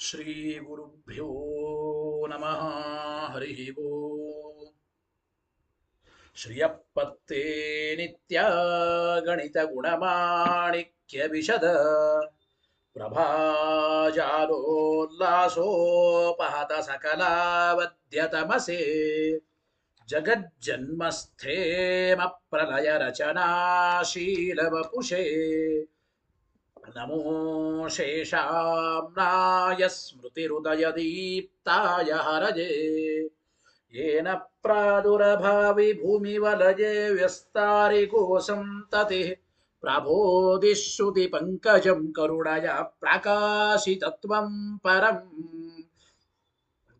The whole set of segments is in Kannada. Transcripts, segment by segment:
ಶ್ರೀ ಗುರುಭ್ಯೋ ನಮಃ. ಹರಿ ಓಂ. ಶ್ರಿಯಪ್ಪತ್ತೇ ನಿತ್ಯ ಗಣಿತ ಗುಣಮಾಣಿಕ್ಯ ವಿಶದ ಪ್ರಭಾಜಾಲೋಲ್ಲಾಸೋಪಹತ ಸಕಲಾವದ್ಯತಮಸೆ ಜಗಜ್ಜನ್ಮಸ್ಥೇಮ ಪ್ರಲಯ ರಚನಾಶೀಲವಪುಷೇ ನಮೋ ಶೇಷಾಮ್ನಾಯ ಸ್ಮೃತಿರುದಯದೀಪ್ತಾಯ ಹರಜೆ येन प्रादुरभावि भूमिवलये व्यस्तारिको सन्ततिः प्रबोधिश्रुतिपङ्कजं करुणया प्रकाशितत्वं परम्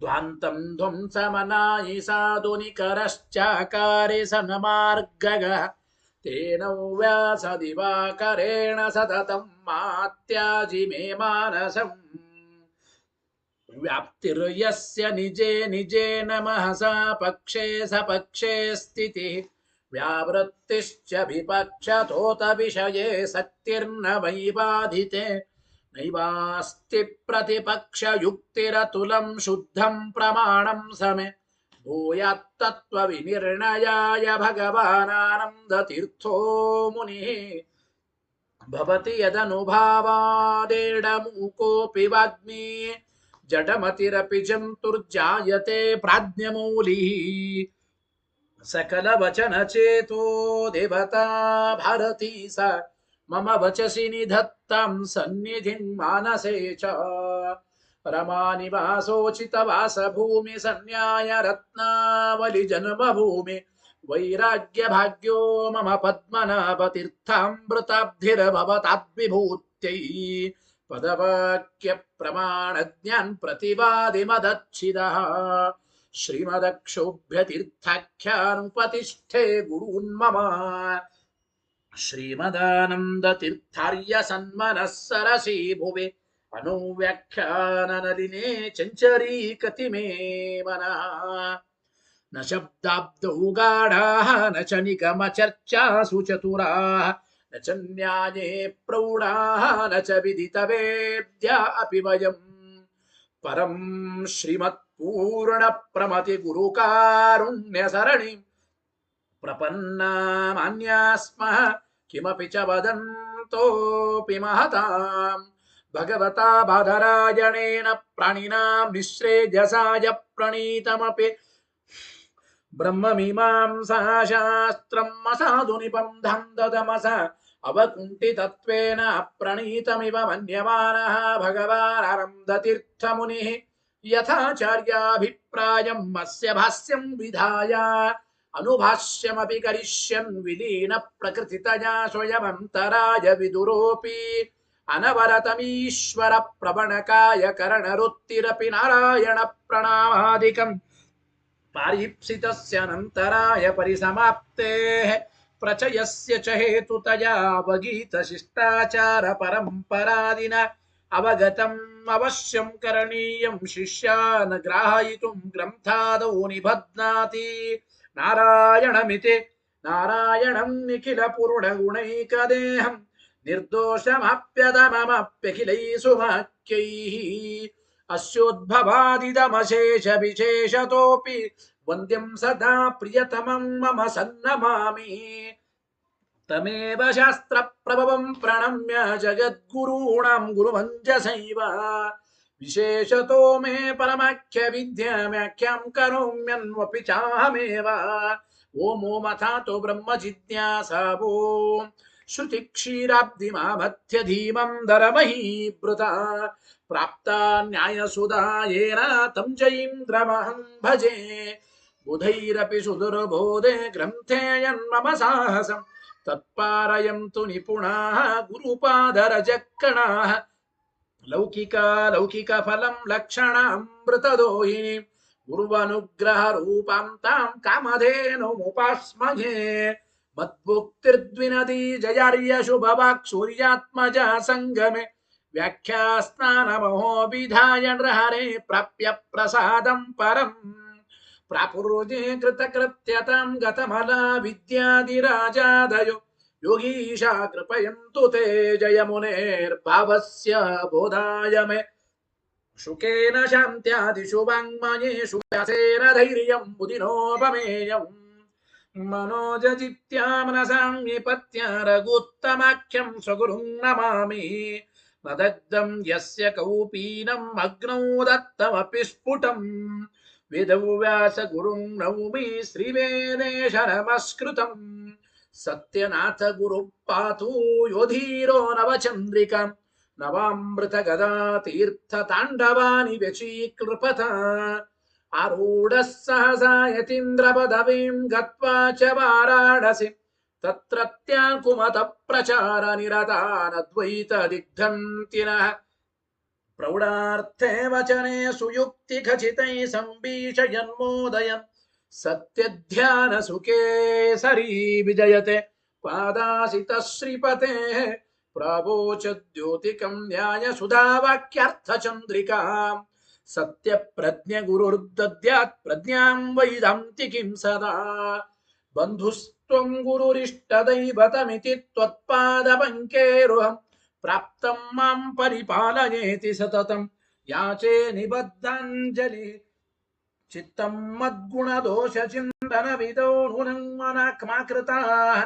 ध्वान्तं ध्वंसमनायि साधुनिकरश्चाकारे सन्मार्गगः तेन व्यासदिवाकरेण सततं मात्याजि मे मानसम् व्याप्तिर्यस्य निजे निजे नमहसा पक्षे सपक्षे स्थितिः व्यावृत्तिश्च विपक्षतोत विषये सक्तिर्न वै बाधिते नैवास्ति प्रतिपक्षयुक्तिरतुलं शुद्धं प्रमाणं समे भूयात्तत्त्वविनिर्णयाय भगवानानन्दतीर्थो मुनिः भवति यदनुभावादेडमूकोऽपि वाग्मी जडमतिरपि जन्तुर्जायते प्राज्ञमौलिः सकलवचनचेतो देवता भारती सा मम वचसि निधत्तां सन्निधिं मानसे च रमानिवासोचितवासभूमि सन्न्याय रत्नावलि जन्मभूमि वैराग्यभाग्यो मम पद्मनाभतीर्थामृताब्धिर्भवताद्विभूत्यै पदवाक्य प्रमाण ज्ञान प्रतिवादि मदच्छिदः श्रीमदक्षोभ्य तीर्थाख्यानुपतिष्ठे गुरून्मम श्रीमदानंद तीर्थार्य सन्मनः सरसी भुवे अनुव्याख्याननलिने चञ्चरी कतिमे मनः न शब्दाब्दौ गाढाः न च निगमचर्चासु चतुराः न च न्याये प्रौढाः न च विदितवेद्या अपि वयम् परं श्रीमत्पूर्णप्रमति गुरुकारुण्यसरणिं प्रपन्नामान्या स्मः किमपि च वदन्तोऽपि महताम् भगवता बादरायणेन प्राणिनां निःश्रेयसाय प्रणीतमपि ब्रह्ममीमांसा शास्त्रम् असाधु निबन्धं ददमस अवकुण्ठितत्वेन अप्रणीतमिव मन्यमानः भगवान् आनन्दतीर्थमुनिः यथाचार्याभिप्रायम् अस्य भाष्यं विधाय अनुभाष्यमपि करिष्यन् विलीन प्रकृतितया स्वयमन्तराय विदुरोऽपि अनवरतमीश्वर प्रवणकाय करणरुत्तिरपि नारायण प्रणामादिकम् पारीप्सितस्यानन्तराय परिसमाप्तेः प्रचयस्य च हेतुतया अवगीतशिष्टाचार परम्परादिना अवगतम् अवश्यं करणीयं शिष्यान् ग्राहयितुं ग्रन्थादौ निबध्नाति नारायणमिति नारायणं निखिलपूर्णगुणैकदेहं निर्दोषमप्यतममप्यखिलैः सुवाक्यैः अस्योद्भवादिदमशेषविशेषतोऽपि वन्द्यं सदा प्रियतमं मम सन्नमामि तमेव शास्त्रप्रभवं प्रणम्य जगद्गुरूणां गुरुवन्द्यसैव विशेषतो मे परमाख्यविद्याव्याख्यां करोम्यन्वपि चाहमेव ओमो मथातो ब्रह्मजिज्ञासा ॐ श्रुतिक्षीराब्धिमामथ्यधीमं दरमहीभृता प्राप्ता न्यायसुधा येन तं जयीन्द्रमहं भजे बुधैरपि सुदुर्बोधे ग्रन्थेयन्मम साहसम् तत्पारयन्तु निपुणाः गुरुपादरजक्कणाः लौकिकफलं लक्षणामृतदोहिनीं गुरुवनुग्रहरूपां तां कामधेनुमुपास्महे मद्भुक्तिर्द्विनदी जयार्यशुभवाक् सूर्यात्मजा सङ्गमे व्याख्यास्नानमहो विधाय नृहरे प्राप्य प्रसादं परम् प्रापुरुजे कृतकृत्यतां गतमला विद्यादिराजादयो योगीशा कृपयन्तु ते जयमुनेर्भावस्य बोधाय मे ಶುಕೇನ ಶಾಂತ್ಯಾದಿಷು ವಾಂಗ್ಮಯೇಷು ವ್ಯಾಸೇನ ಧೈರ್ಯಂ ಮುದಿನೋಪಮೇಯಂ मनोजजित्यामनसाम्यपत्य रघुत्तमाख्यं स्वगुरुं नमामि नदग्धं यस्य कौपीनम् अग्नौ दत्तमपि स्फुटम् वेदव्यासगुरुं नौमि श्रीवेदेश नमस्कृतम् सत्यनाथ गुरुः पातु योधीरो नवचन्द्रिका नवामृतगदा तीर्थताण्डवानि व्यचीकृपता आरूढः सहसा यतीन्द्रपदवीं गत्वा च वाराणसी तत्रत्यान् कुमतप्रचारनिरतानद्वैतदिग्धन्तिनः प्रौढार्थे वचने सुयुक्तिखचितैः सम्भीषयन्मोदयन् सत्यध्यानसुखे सरी विजयते पादासितः श्रीपतेः प्रावोचद्योतिकं न्यायसुधावाक्यार्थचन्द्रिकाम् सत्य प्रज्ञ गुरुर्दद्यात् प्रज्ञां वैदान्तिकीं सदा बन्धुस्त्वं गुरुरिष्टदैवतमिति त्वत्पादपङ्केरुहं प्राप्तं मां परिपालयेति सततं याचे निबद्धाञ्जलि चित्तं मद्गुणदोषचिन्तनविदो नूनं मनाक्माकृताः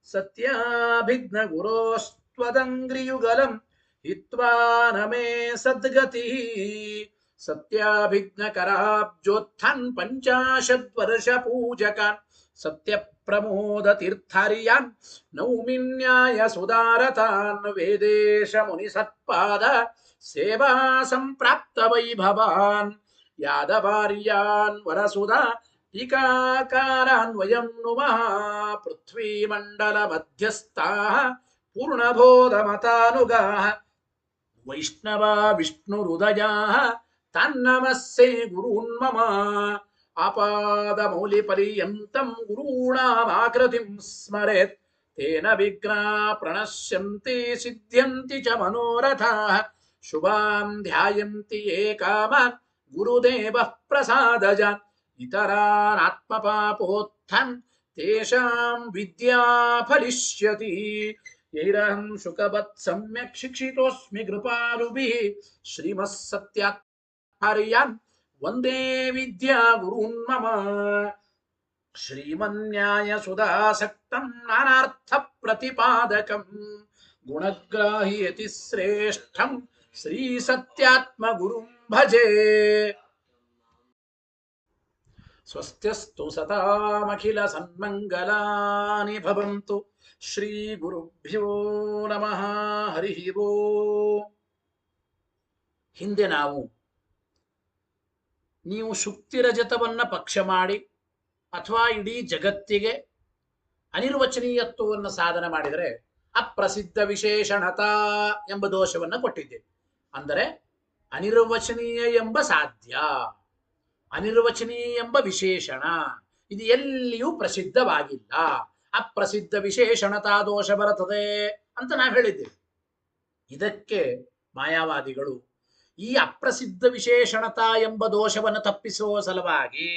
सत्याभिघ्नगुरोस्त्वदङ्घ्रियुगलं हित्वा न मे सद्गतिः सत्याभिघ्नकराब्जोत्थान् पञ्चाशद्वर्षपूजकान् सत्यप्रमोदतीर्थार्यान् नौमिन्यायसुधारतान् वेदेशमुनिसत्पाद सेवा सम्प्राप्तवैभवान् यादवार्यान् वरसुधा टीकाकारान् वयं नुमः पृथ्वीमण्डलमध्यस्थाः पूर्णबोधमतानुगाः वैष्णवा विष्णुहृदयाः तन्नमस्ये गुरून्मम आपादमौलिपर्यन्तं गुरूणामाकृतिं स्मरेत् तेन विघ्नाः प्रणश्यन्ति सिद्ध्यन्ति च मनोरथाः शुभान् ध्यायन्ति ये कामान् गुरुदेवः प्रसादजान् इतरान् आत्मपापोत्थं तेषां विद्या फलिष्यति यैरहं शुकवत् सम्यक् शिक्षितोऽस्मि कृपालुभिः श्रीमः सत्यार्यान् वन्दे विद्या गुरून् मम श्रीमन्न्यायसुधासक्तं नानार्थप्रतिपादकं गुणग्राहि यतिश्रेष्ठं श्रीसत्यात्मगुरुं भजे स्वस्त्यस्तु सतामखिलसन्मङ्गलानि भवन्तु ಶ್ರೀ ಗುರುಭ್ಯೋ ನಮಃ ಹರಿ ಓಂ. ಹಿಂದೆ ನೀವು ಶುಕ್ತಿರಜತವನ್ನ ಪಕ್ಷ ಮಾಡಿ ಅಥವಾ ಇಡೀ ಜಗತ್ತಿಗೆ ಅನಿರ್ವಚನೀಯತ್ವವನ್ನು ಸಾಧನೆ ಮಾಡಿದರೆ ಅಪ್ರಸಿದ್ಧ ವಿಶೇಷಣತಾ ಎಂಬ ದೋಷವನ್ನು ಕೊಟ್ಟಿದ್ದೇವೆ. ಅಂದರೆ ಅನಿರ್ವಚನೀಯ ಎಂಬ ಸಾಧ್ಯ, ಅನಿರ್ವಚನೀಯ ಎಂಬ ವಿಶೇಷಣ ಇದು ಎಲ್ಲಿಯೂ ಪ್ರಸಿದ್ಧವಾಗಿಲ್ಲ. ಅಪ್ರಸಿದ್ಧ ವಿಶೇಷಣತಾ ದೋಷ ಬರುತ್ತದೆ ಅಂತ ನಾವು ಹೇಳಿದ್ದೇವೆ. ಇದಕ್ಕೆ ಮಾಯಾವಾದಿಗಳು ಈ ಅಪ್ರಸಿದ್ಧ ವಿಶೇಷಣತಾ ಎಂಬ ದೋಷವನ್ನು ತಪ್ಪಿಸುವ ಸಲುವಾಗಿ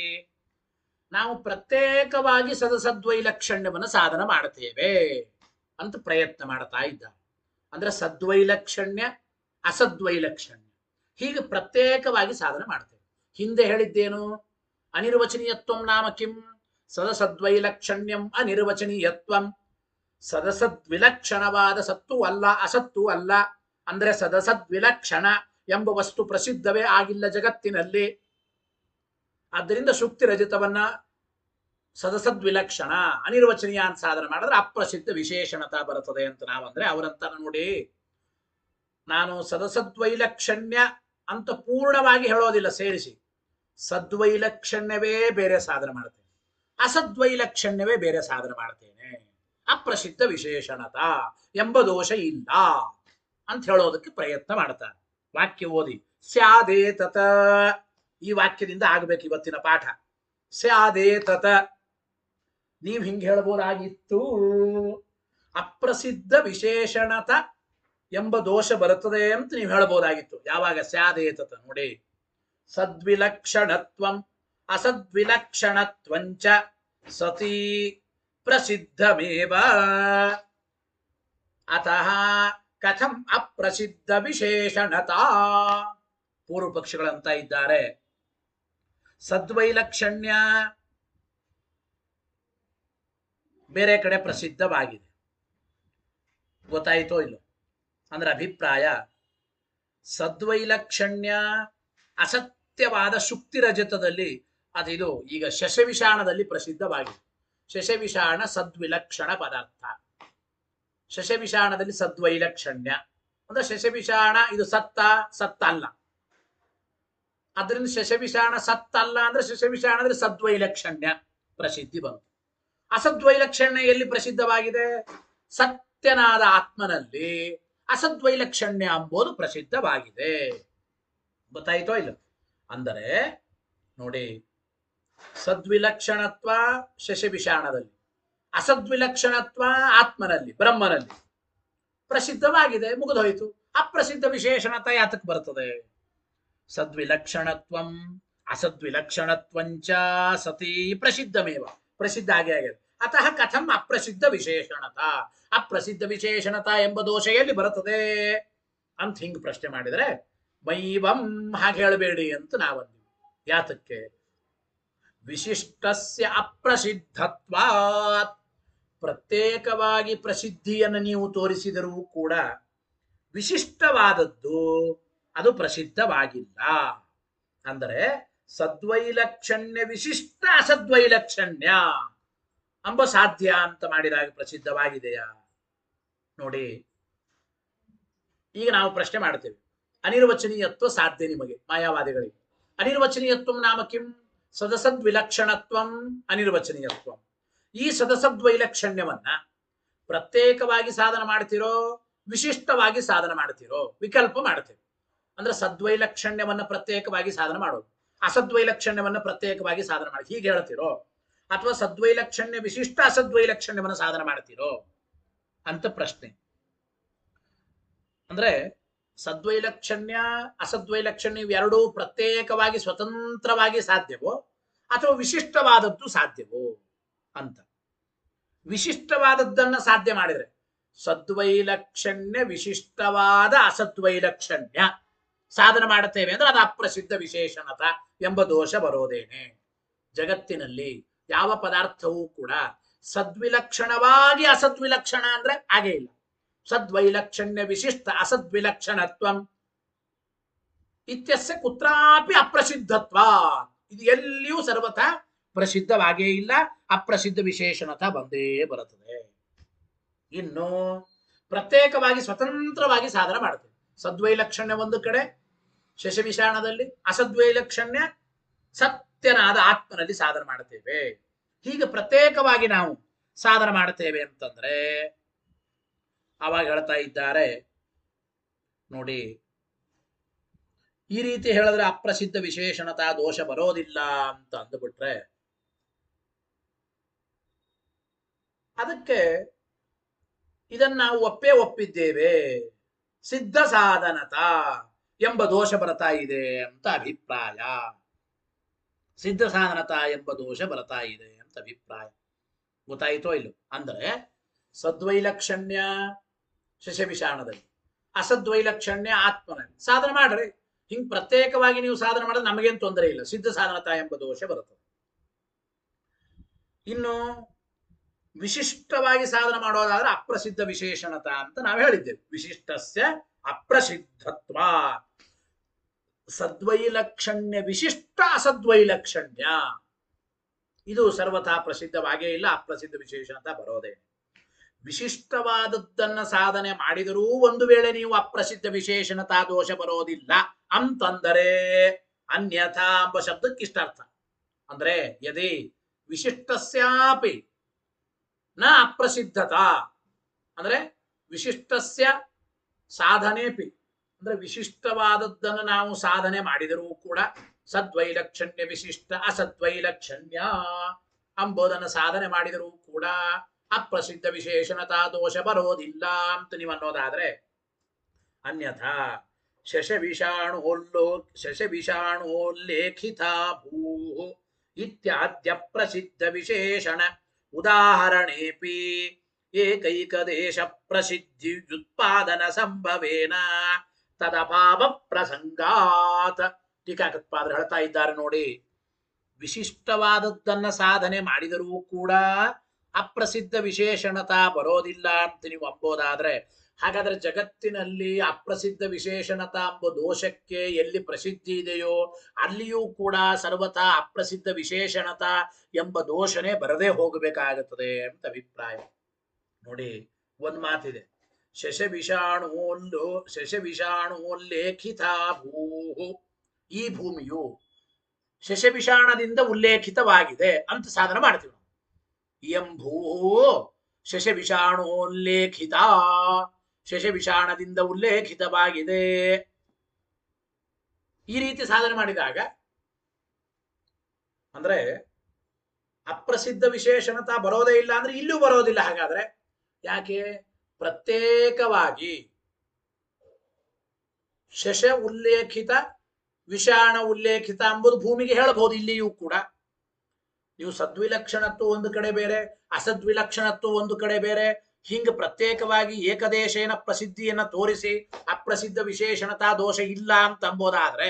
ನಾವು ಪ್ರತ್ಯೇಕವಾಗಿ ಸದಸದ್ವೈಲಕ್ಷಣ್ಯವನ್ನು ಸಾಧನ ಮಾಡುತ್ತೇವೆ ಅಂತ ಪ್ರಯತ್ನ ಮಾಡ್ತಾ ಇದ್ದಾರೆ. ಅಂದ್ರೆ ಸದ್ವೈಲಕ್ಷಣ್ಯ, ಅಸದ್ವೈಲಕ್ಷಣ್ಯ ಹೀಗೆ ಪ್ರತ್ಯೇಕವಾಗಿ ಸಾಧನೆ ಮಾಡ್ತೇವೆ. ಹಿಂದೆ ಹೇಳಿದ್ದೇನು? ಅನಿರ್ವಚನೀಯತ್ವಂ ನಾಮ ಕಿಂ? ಸದಸದ್ವೈಲಕ್ಷಣ್ಯಂ ಅನಿರ್ವಚನೀಯತ್ವಂ. ಸದಸದ್ವಿಲಕ್ಷಣವಾದ ಸತ್ತು ಅಲ್ಲ, ಅಸತ್ತು ಅಲ್ಲ. ಅಂದ್ರೆ ಸದಸದ್ವಿಲಕ್ಷಣ ಎಂಬ ವಸ್ತು ಪ್ರಸಿದ್ಧವೇ ಆಗಿಲ್ಲ ಜಗತ್ತಿನಲ್ಲಿ. ಆದ್ದರಿಂದ ಶುಕ್ತಿ ರಜತವನ್ನ ಸದಸದ್ವಿಲಕ್ಷಣ ಅನಿರ್ವಚನೀಯ ಅಂತ ಸಾಧನೆ ಮಾಡಿದ್ರೆ ಅಪ್ರಸಿದ್ಧ ವಿಶೇಷಣತಾ ಬರುತ್ತದೆ ಅಂತ ನಾವಂದ್ರೆ ಅವರಂತ ನೋಡಿ, ನಾನು ಸದಸದ್ವೈಲಕ್ಷಣ್ಯ ಅಂತ ಪೂರ್ಣವಾಗಿ ಹೇಳೋದಿಲ್ಲ, ಸೇರಿಸಿ ಸದ್ವೈಲಕ್ಷಣ್ಯವೇ ಬೇರೆ ಸಾಧನೆ ಮಾಡ್ತೇನೆ, ಅಸದ್ವೈಲಕ್ಷಣ್ಯವೇ ಬೇರೆ ಸಾಧನೆ ಮಾಡ್ತೇನೆ. ಅಪ್ರಸಿದ್ಧ ವಿಶೇಷಣತಾ ಎಂಬ ದೋಷ ಇಲ್ಲ ಅಂತ ಹೇಳೋದಕ್ಕೆ ಪ್ರಯತ್ನ ಮಾಡ್ತಾರೆ. ವಾಕ್ಯ ಓದಿ. ಸ್ಯಾದೇ ತತ, ಈ ವಾಕ್ಯದಿಂದ ಆಗಬೇಕು ಇವತ್ತಿನ ಪಾಠ. ಸ್ಯಾದೇ ತತ, ನೀವ್ ಹಿಂಗೆ ಹೇಳ್ಬೋದಾಗಿತ್ತು. ಅಪ್ರಸಿದ್ಧ ವಿಶೇಷಣತ ಎಂಬ ದೋಷ ಬರುತ್ತದೆ ಅಂತ ನೀವು ಹೇಳ್ಬೋದಾಗಿತ್ತು. ಯಾವಾಗ? ಸ್ಯಾದೇ ತತ ನೋಡಿ. ಸದ್ವಿಲಕ್ಷಣತ್ವಂ ಅಸದ್ವಿಲಕ್ಷಣತ್ವಂಚ ಸತಿ ಪ್ರಸಿದ್ಧಮೇವ ಅತಃ ಕಥಂ ಅಪ್ರಸಿದ್ಧ ವಿಶೇಷಣತಾ. ಪೂರ್ವ ಪಕ್ಷಿಗಳಂತ ಇದ್ದಾರೆ ಸದ್ವೈಲಕ್ಷಣ್ಯ ಬೇರೆ ಕಡೆ ಪ್ರಸಿದ್ಧವಾಗಿದೆ. ಗೊತ್ತಾಯಿತೋ ಇಲ್ಲ? ಅಂದ್ರೆ ಅಭಿಪ್ರಾಯ ಸದ್ವೈಲಕ್ಷಣ್ಯ ಅಸತ್ಯವಾದ ಶುಕ್ತಿ ರಜತದಲ್ಲಿ ಅದಿದು ಈಗ ಶಶವಿಷಾಣದಲ್ಲಿ ಪ್ರಸಿದ್ಧವಾಗಿದೆ. ಶಶವಿಷಾಣ ಸದ್ವಿಲಕ್ಷಣ ಪದಾರ್ಥ. ಶಶವಿಷಾಣದಲ್ಲಿ ಸದ್ವೈಲಕ್ಷಣ್ಯ ಅಂದ್ರೆ ಶಶವಿಷಾಣ ಇದು ಸತ್ತ ಅಲ್ಲ. ಅದರಿಂದ ಶಶವಿಷಾಣ ಸತ್ತಲ್ಲ ಅಂದ್ರೆ ಶಶವಿಷಾಣದಲ್ಲಿ ಸದ್ವೈಲಕ್ಷಣ್ಯ ಪ್ರಸಿದ್ಧಿ ಬಂತು. ಅಸದ್ವೈಲಕ್ಷಣ್ಯ ಎಲ್ಲಿ ಪ್ರಸಿದ್ಧವಾಗಿದೆ? ಸತ್ಯನಾದ ಆತ್ಮನಲ್ಲಿ ಅಸದ್ವೈಲಕ್ಷಣ್ಯ ಎಂಬುದು ಪ್ರಸಿದ್ಧವಾಗಿದೆ. ಗೊತ್ತಾಯಿತೋ ಇಲ್ಲ? ಅಂದರೆ ನೋಡಿ, ಸದ್ವಿಲಕ್ಷಣತ್ವ ಶಶವಿಷಾಣದಲ್ಲಿ, ಅಸದ್ವಿಲಕ್ಷಣತ್ವ ಆತ್ಮನಲ್ಲಿ ಬ್ರಹ್ಮನಲ್ಲಿ ಪ್ರಸಿದ್ಧವಾಗಿದೆ. ಮುಗಿದೋಯ್ತು. ಅಪ್ರಸಿದ್ಧ ವಿಶೇಷಣತ ಯಾತಕ್ಕೆ ಬರ್ತದೆ? ಸದ್ವಿಲಕ್ಷಣತ್ವಂ ಅಸದ್ವಿಲಕ್ಷಣತ್ವಂಚ ಸತಿ ಪ್ರಸಿದ್ಧಮೇವ. ಪ್ರಸಿದ್ಧ ಆಗೇ ಆಗಿದೆ. ಅತಃ ಕಥಂ ಅಪ್ರಸಿದ್ಧ ವಿಶೇಷಣತ, ಅಪ್ರಸಿದ್ಧ ವಿಶೇಷಣತ ಎಂಬ ದೋಷ ಎಲ್ಲಿ ಬರುತ್ತದೆ ಅಂತ ಹಿಂಗ್ ಪ್ರಶ್ನೆ ಮಾಡಿದರೆ ಮೈವಂ ಹಾಗೆ ಹೇಳಬೇಡಿ ಅಂತ ನಾವಂದ್ವಿ. ಯಾತಕ್ಕೆ? ವಿಶಿಷ್ಟಸ್ಯ ಅಪ್ರಸಿದ್ಧತ್ವಾತ್, ಪ್ರತ್ಯೇಕವಾಗಿ ಪ್ರಸಿದ್ಧಿಯನ್ನು ನೀವು ತೋರಿಸಿದರೂ ಕೂಡ ವಿಶಿಷ್ಟವಾದದ್ದು ಅದು ಪ್ರಸಿದ್ಧವಾಗಿಲ್ಲ. ಅಂದರೆ ಸದ್ವೈಲಕ್ಷಣ್ಯ ವಿಶಿಷ್ಟ ಅಸದ್ವೈಲಕ್ಷಣ್ಯ ಎಂಬ ಸಾಧ್ಯ ಅಂತ ಮಾಡಿದಾಗ ಪ್ರಸಿದ್ಧವಾಗಿದೆಯಾ? ನೋಡಿ, ಈಗ ನಾವು ಪ್ರಶ್ನೆ ಮಾಡ್ತೇವೆ, ಅನಿರ್ವಚನೀಯತ್ವ ಸಾಧ್ಯ ನಿಮಗೆ ಮಾಯಾವಾದಿಗಳಿಗೆ. ಅನಿರ್ವಚನೀಯತ್ವ ನಾಮ ಕಿಂ? ಸದಸದ್ವಿಲಕ್ಷಣತ್ವಂ ಅನಿರ್ವಚನೀಯತ್ವಂ. ಈ ಸದಸದ್ವೈಲಕ್ಷಣ್ಯವನ್ನ ಪ್ರತ್ಯೇಕವಾಗಿ ಸಾಧನ ಮಾಡ್ತಿರೋ ವಿಶಿಷ್ಟವಾಗಿ ಸಾಧನ ಮಾಡ್ತಿರೋ? ವಿಕಲ್ಪ ಮಾಡ್ತೇವೆ. ಅಂದ್ರೆ ಸದ್ವೈಲಕ್ಷಣ್ಯವನ್ನ ಪ್ರತ್ಯೇಕವಾಗಿ ಸಾಧನ ಮಾಡೋದು, ಅಸದ್ವೈಲಕ್ಷಣ್ಯವನ್ನ ಪ್ರತ್ಯೇಕವಾಗಿ ಸಾಧನ ಮಾಡಿ ಹೀಗೆ ಹೇಳ್ತಿರೋ, ಅಥವಾ ಸದ್ವೈಲಕ್ಷಣ್ಯ ವಿಶಿಷ್ಟ ಅಸದ್ವೈಲಕ್ಷಣ್ಯವನ್ನ ಸಾಧನ ಮಾಡ್ತಿರೋ ಅಂತ ಪ್ರಶ್ನೆ. ಅಂದ್ರೆ ಸದ್ವೈಲಕ್ಷಣ್ಯ ಅಸದ್ವೈಲಕ್ಷಣ್ಯ ಇವೆರಡೂ ಪ್ರತ್ಯೇಕವಾಗಿ ಸ್ವತಂತ್ರವಾಗಿ ಸಾಧ್ಯವೋ ಅಥವಾ ವಿಶಿಷ್ಟವಾದದ್ದು ಸಾಧ್ಯವೋ ಅಂತ. ವಿಶಿಷ್ಟವಾದದ್ದನ್ನ ಸಾಧ್ಯ ಮಾಡಿದ್ರೆ ಸದ್ವೈಲಕ್ಷಣ್ಯ ವಿಶಿಷ್ಟವಾದ ಅಸದ್ವೈಲಕ್ಷಣ್ಯ ಸಾಧನ ಮಾಡುತ್ತೇವೆ ಅಂದ್ರೆ ಅದು ಅಪ್ರಸಿದ್ಧ ವಿಶೇಷಣತ ಎಂಬ ದೋಷ ಬರೋದೇನೆ. ಜಗತ್ತಿನಲ್ಲಿ ಯಾವ ಪದಾರ್ಥವೂ ಕೂಡ ಸದ್ವಿಲಕ್ಷಣವಾಗಿ ಅಸದ್ವಿಲಕ್ಷಣ ಅಂದ್ರೆ ಹಾಗೇ ಇಲ್ಲ. ಸದ್ವೈಲಕ್ಷಣ್ಯ ವಿಶಿಷ್ಟ ಅಸದ್ವಿಲಕ್ಷಣತ್ವಂ ಇತ್ಯಸ್ಯ ಕುತ್ರಾಪಿ ಅಪ್ರಸಿದ್ಧತ್ವ, ಇದು ಎಲ್ಲಿಯೂ ಸರ್ವಥಾ ಪ್ರಸಿದ್ಧವಾಗೇ ಇಲ್ಲ. ಅಪ್ರಸಿದ್ಧ ವಿಶೇಷಣತ ಬಂದೇ ಬರುತ್ತದೆ. ಇನ್ನು ಪ್ರತ್ಯೇಕವಾಗಿ ಸ್ವತಂತ್ರವಾಗಿ ಸಾಧನ ಮಾಡುತ್ತೇವೆ. ಸದ್ವೈಲಕ್ಷಣ್ಯ ಒಂದು ಕಡೆ ಶಶವಿಷಾಣದಲ್ಲಿ, ಅಸದ್ವೈಲಕ್ಷಣ್ಯ ಸತ್ಯನಾದ ಆತ್ಮನಲ್ಲಿ ಸಾಧನ ಮಾಡುತ್ತೇವೆ. ಹೀಗೆ ಪ್ರತ್ಯೇಕವಾಗಿ ನಾವು ಸಾಧನ ಮಾಡುತ್ತೇವೆ ಅಂತಂದ್ರೆ ಆವಾಗ ಹೇಳ್ತಾ ಇದ್ದಾರೆ ನೋಡಿ, ಈ ರೀತಿ ಹೇಳಿದ್ರೆ ಅಪ್ರಸಿದ್ಧ ವಿಶೇಷಣತಾ ದೋಷ ಬರೋದಿಲ್ಲ ಅಂತ ಅಂದುಬಿಟ್ರೆ ಅದಕ್ಕೆ ಇದನ್ನ ನಾವು ಒಪ್ಪಿದ್ದೇವೆ, ಸಿದ್ಧ ಸಾಧನತ ಎಂಬ ದೋಷ ಬರ್ತಾ ಇದೆ ಅಂತ ಅಭಿಪ್ರಾಯ. ಸಿದ್ಧ ಸಾಧನತ ಎಂಬ ದೋಷ ಬರ್ತಾ ಇದೆ ಅಂತ ಅಭಿಪ್ರಾಯ. ಗೊತ್ತಾಯಿತೋ ಇಲ್ಲೋ? ಅಂದ್ರೆ ಸದ್ವೈಲಕ್ಷಣ್ಯ ಶಶವಿಷಾಣದಲ್ಲಿ, ಅಸದ್ವೈಲಕ್ಷಣ್ಯ ಆತ್ಮನಲ್ಲಿ ಸಾಧನ ಮಾಡ್ರಿ. ಹಿಂಗ್ ಪ್ರತ್ಯೇಕವಾಗಿ ನೀವು ಸಾಧನ ಮಾಡಿದ್ರೆ ನಮಗೇನು ತೊಂದರೆ ಇಲ್ಲ, ಸಿದ್ಧ ಸಾಧನತ ಎಂಬ ದೋಷ ಬರುತ್ತದೆ. ಇನ್ನು ವಿಶಿಷ್ಟವಾಗಿ ಸಾಧನ ಮಾಡೋದಾದ್ರೆ ಅಪ್ರಸಿದ್ಧ ವಿಶೇಷಣತ ಅಂತ ನಾವು ಹೇಳಿದ್ದೇವೆ. ವಿಶಿಷ್ಟಸ್ಯ ಅಪ್ರಸಿದ್ಧತ್ವ, ಸದ್ವೈಲಕ್ಷಣ್ಯ ವಿಶಿಷ್ಟ ಅಸದ್ವೈಲಕ್ಷಣ್ಯ ಇದು ಸರ್ವಥಾ ಪ್ರಸಿದ್ಧವಾಗೇ ಇಲ್ಲ. ಅಪ್ರಸಿದ್ಧ ವಿಶೇಷಣತ ಬರೋದೇ. ವಿಶಿಷ್ಟವಾದದ್ದನ್ನ ಸಾಧನೆ ಮಾಡಿದರೂ ಒಂದು ವೇಳೆ ನೀವು ಅಪ್ರಸಿದ್ಧ ವಿಶೇಷಣತಾ ದೋಷ ಬರೋದಿಲ್ಲ ಅಂತಂದರೆ ಅನ್ಯಥಾ ಎಂಬ ಶಬ್ದಕ್ಕೆ ಇಷ್ಟ ಅರ್ಥ. ಅಂದ್ರೆ ಯದಿ ವಿಶಿಷ್ಟಸ್ಯಾಪಿ ನ ಅಪ್ರಸಿದ್ಧತಾ, ಅಂದ್ರೆ ವಿಶಿಷ್ಟಸ್ಯ ಸಾಧನೆಪಿ, ಅಂದ್ರೆ ವಿಶಿಷ್ಟವಾದದ್ದನ್ನು ನಾವು ಸಾಧನೆ ಮಾಡಿದರೂ ಕೂಡ ಸದ್ವೈಲಕ್ಷಣ್ಯ ವಿಶಿಷ್ಟ ಅಸದ್ವೈಲಕ್ಷಣ್ಯ ಎಂಬುದನ್ನು ಸಾಧನೆ ಮಾಡಿದರೂ ಕೂಡ ಅಪ್ರಸಿದ್ಧ ವಿಶೇಷಣತಾ ದೋಷ ಬರೋದಿಲ್ಲ ಅಂತ ನೀವು ಅನ್ನೋದಾದ್ರೆ ಅನ್ಯಥಾ ಶಶವಿಷಾಣೋಲ್ಲೇಖಿತ ಭೂ ಇತ್ಯಾದ್ಯ ಪ್ರಸಿದ್ಧ ವಿಶೇಷಣ ಉದಾಹರಣೇಪಿ ಏಕೈಕ ದೇಶ ಪ್ರಸಿದ್ಧಿ ವ್ಯುತ್ಪಾದನ ಸಂಭವೇನ ತದಭಾವ ಪ್ರಸಂಗಾತ್. ಟೀಕಾಕೃತ್ಪಾದರು ಹೇಳ್ತಾ ಇದ್ದಾರೆ ನೋಡಿ, ವಿಶಿಷ್ಟವಾದದ್ದನ್ನ ಸಾಧನೆ ಮಾಡಿದರೂ ಕೂಡ ಅಪ್ರಸಿದ್ಧ ವಿಶೇಷಣತಾ ಬರೋದಿಲ್ಲ ಅಂತ ನೀವು ಅಂಬೋದಾದ್ರೆ, ಹಾಗಾದ್ರೆ ಜಗತ್ತಿನಲ್ಲಿ ಅಪ್ರಸಿದ್ಧ ವಿಶೇಷಣತಾ ಎಂಬ ದೋಷಕ್ಕೆ ಎಲ್ಲಿ ಪ್ರಸಿದ್ಧಿ ಇದೆಯೋ ಅಲ್ಲಿಯೂ ಕೂಡ ಸರ್ವತಾ ಅಪ್ರಸಿದ್ಧ ವಿಶೇಷಣತಾ ಎಂಬ ದೋಷನೇ ಬರದೇ ಹೋಗಬೇಕಾಗುತ್ತದೆ ಅಂತ ಅಭಿಪ್ರಾಯ. ನೋಡಿ, ಒಂದ್ ಮಾತಿದೆ, ಶಶವಿಷಾಣೋಲ್ಲೇಖಿತ ಭೂ. ಈ ಭೂಮಿಯು ಶಶವಿಷಾಣದಿಂದ ಉಲ್ಲೇಖಿತವಾಗಿದೆ ಅಂತ ಸಾಧನೆ ಮಾಡ್ತೀವಿ ನಾವು. ಇಯಂ ಭೂ ಶಶವಿಷಾಣೋಲ್ಲೇಖಿತ, ಶಶವಿಷಾಣದಿಂದ ಉಲ್ಲೇಖಿತವಾಗಿದೆ. ಈ ರೀತಿ ಸಾಧನೆ ಮಾಡಿದಾಗ ಅಂದ್ರೆ ಅಪ್ರಸಿದ್ಧ ವಿಶೇಷಣತಾ ಬರೋದೇ ಇಲ್ಲ ಅಂದ್ರೆ ಇಲ್ಲೂ ಬರೋದಿಲ್ಲ. ಹಾಗಾದ್ರೆ ಯಾಕೆ? ಪ್ರತ್ಯೇಕವಾಗಿ ಶಶ ಉಲ್ಲೇಖಿತ ವಿಷಾಣ ಉಲ್ಲೇಖಿತ ಎಂಬುದು ಭೂಮಿಗೆ ಹೇಳಬಹುದು. ಇಲ್ಲಿಯೂ ಕೂಡ ನೀವು ಸದ್ವಿಲಕ್ಷಣತ್ವ ಒಂದು ಕಡೆ ಬೇರೆ, ಅಸದ್ವಿಲಕ್ಷಣತ್ವ ಒಂದು ಕಡೆ ಬೇರೆ, ಹಿಂಗ ಪ್ರತ್ಯೇಕವಾಗಿ ಏಕದೇಶೇನ ಪ್ರಸಿದ್ಧಿಯನ್ನ ತೋರಿಸಿ ಅಪ್ರಸಿದ್ಧ ವಿಶೇಷಣತಾ ದೋಷ ಇಲ್ಲ ಅಂತ ಅಂಬೋದಾದ್ರೆ,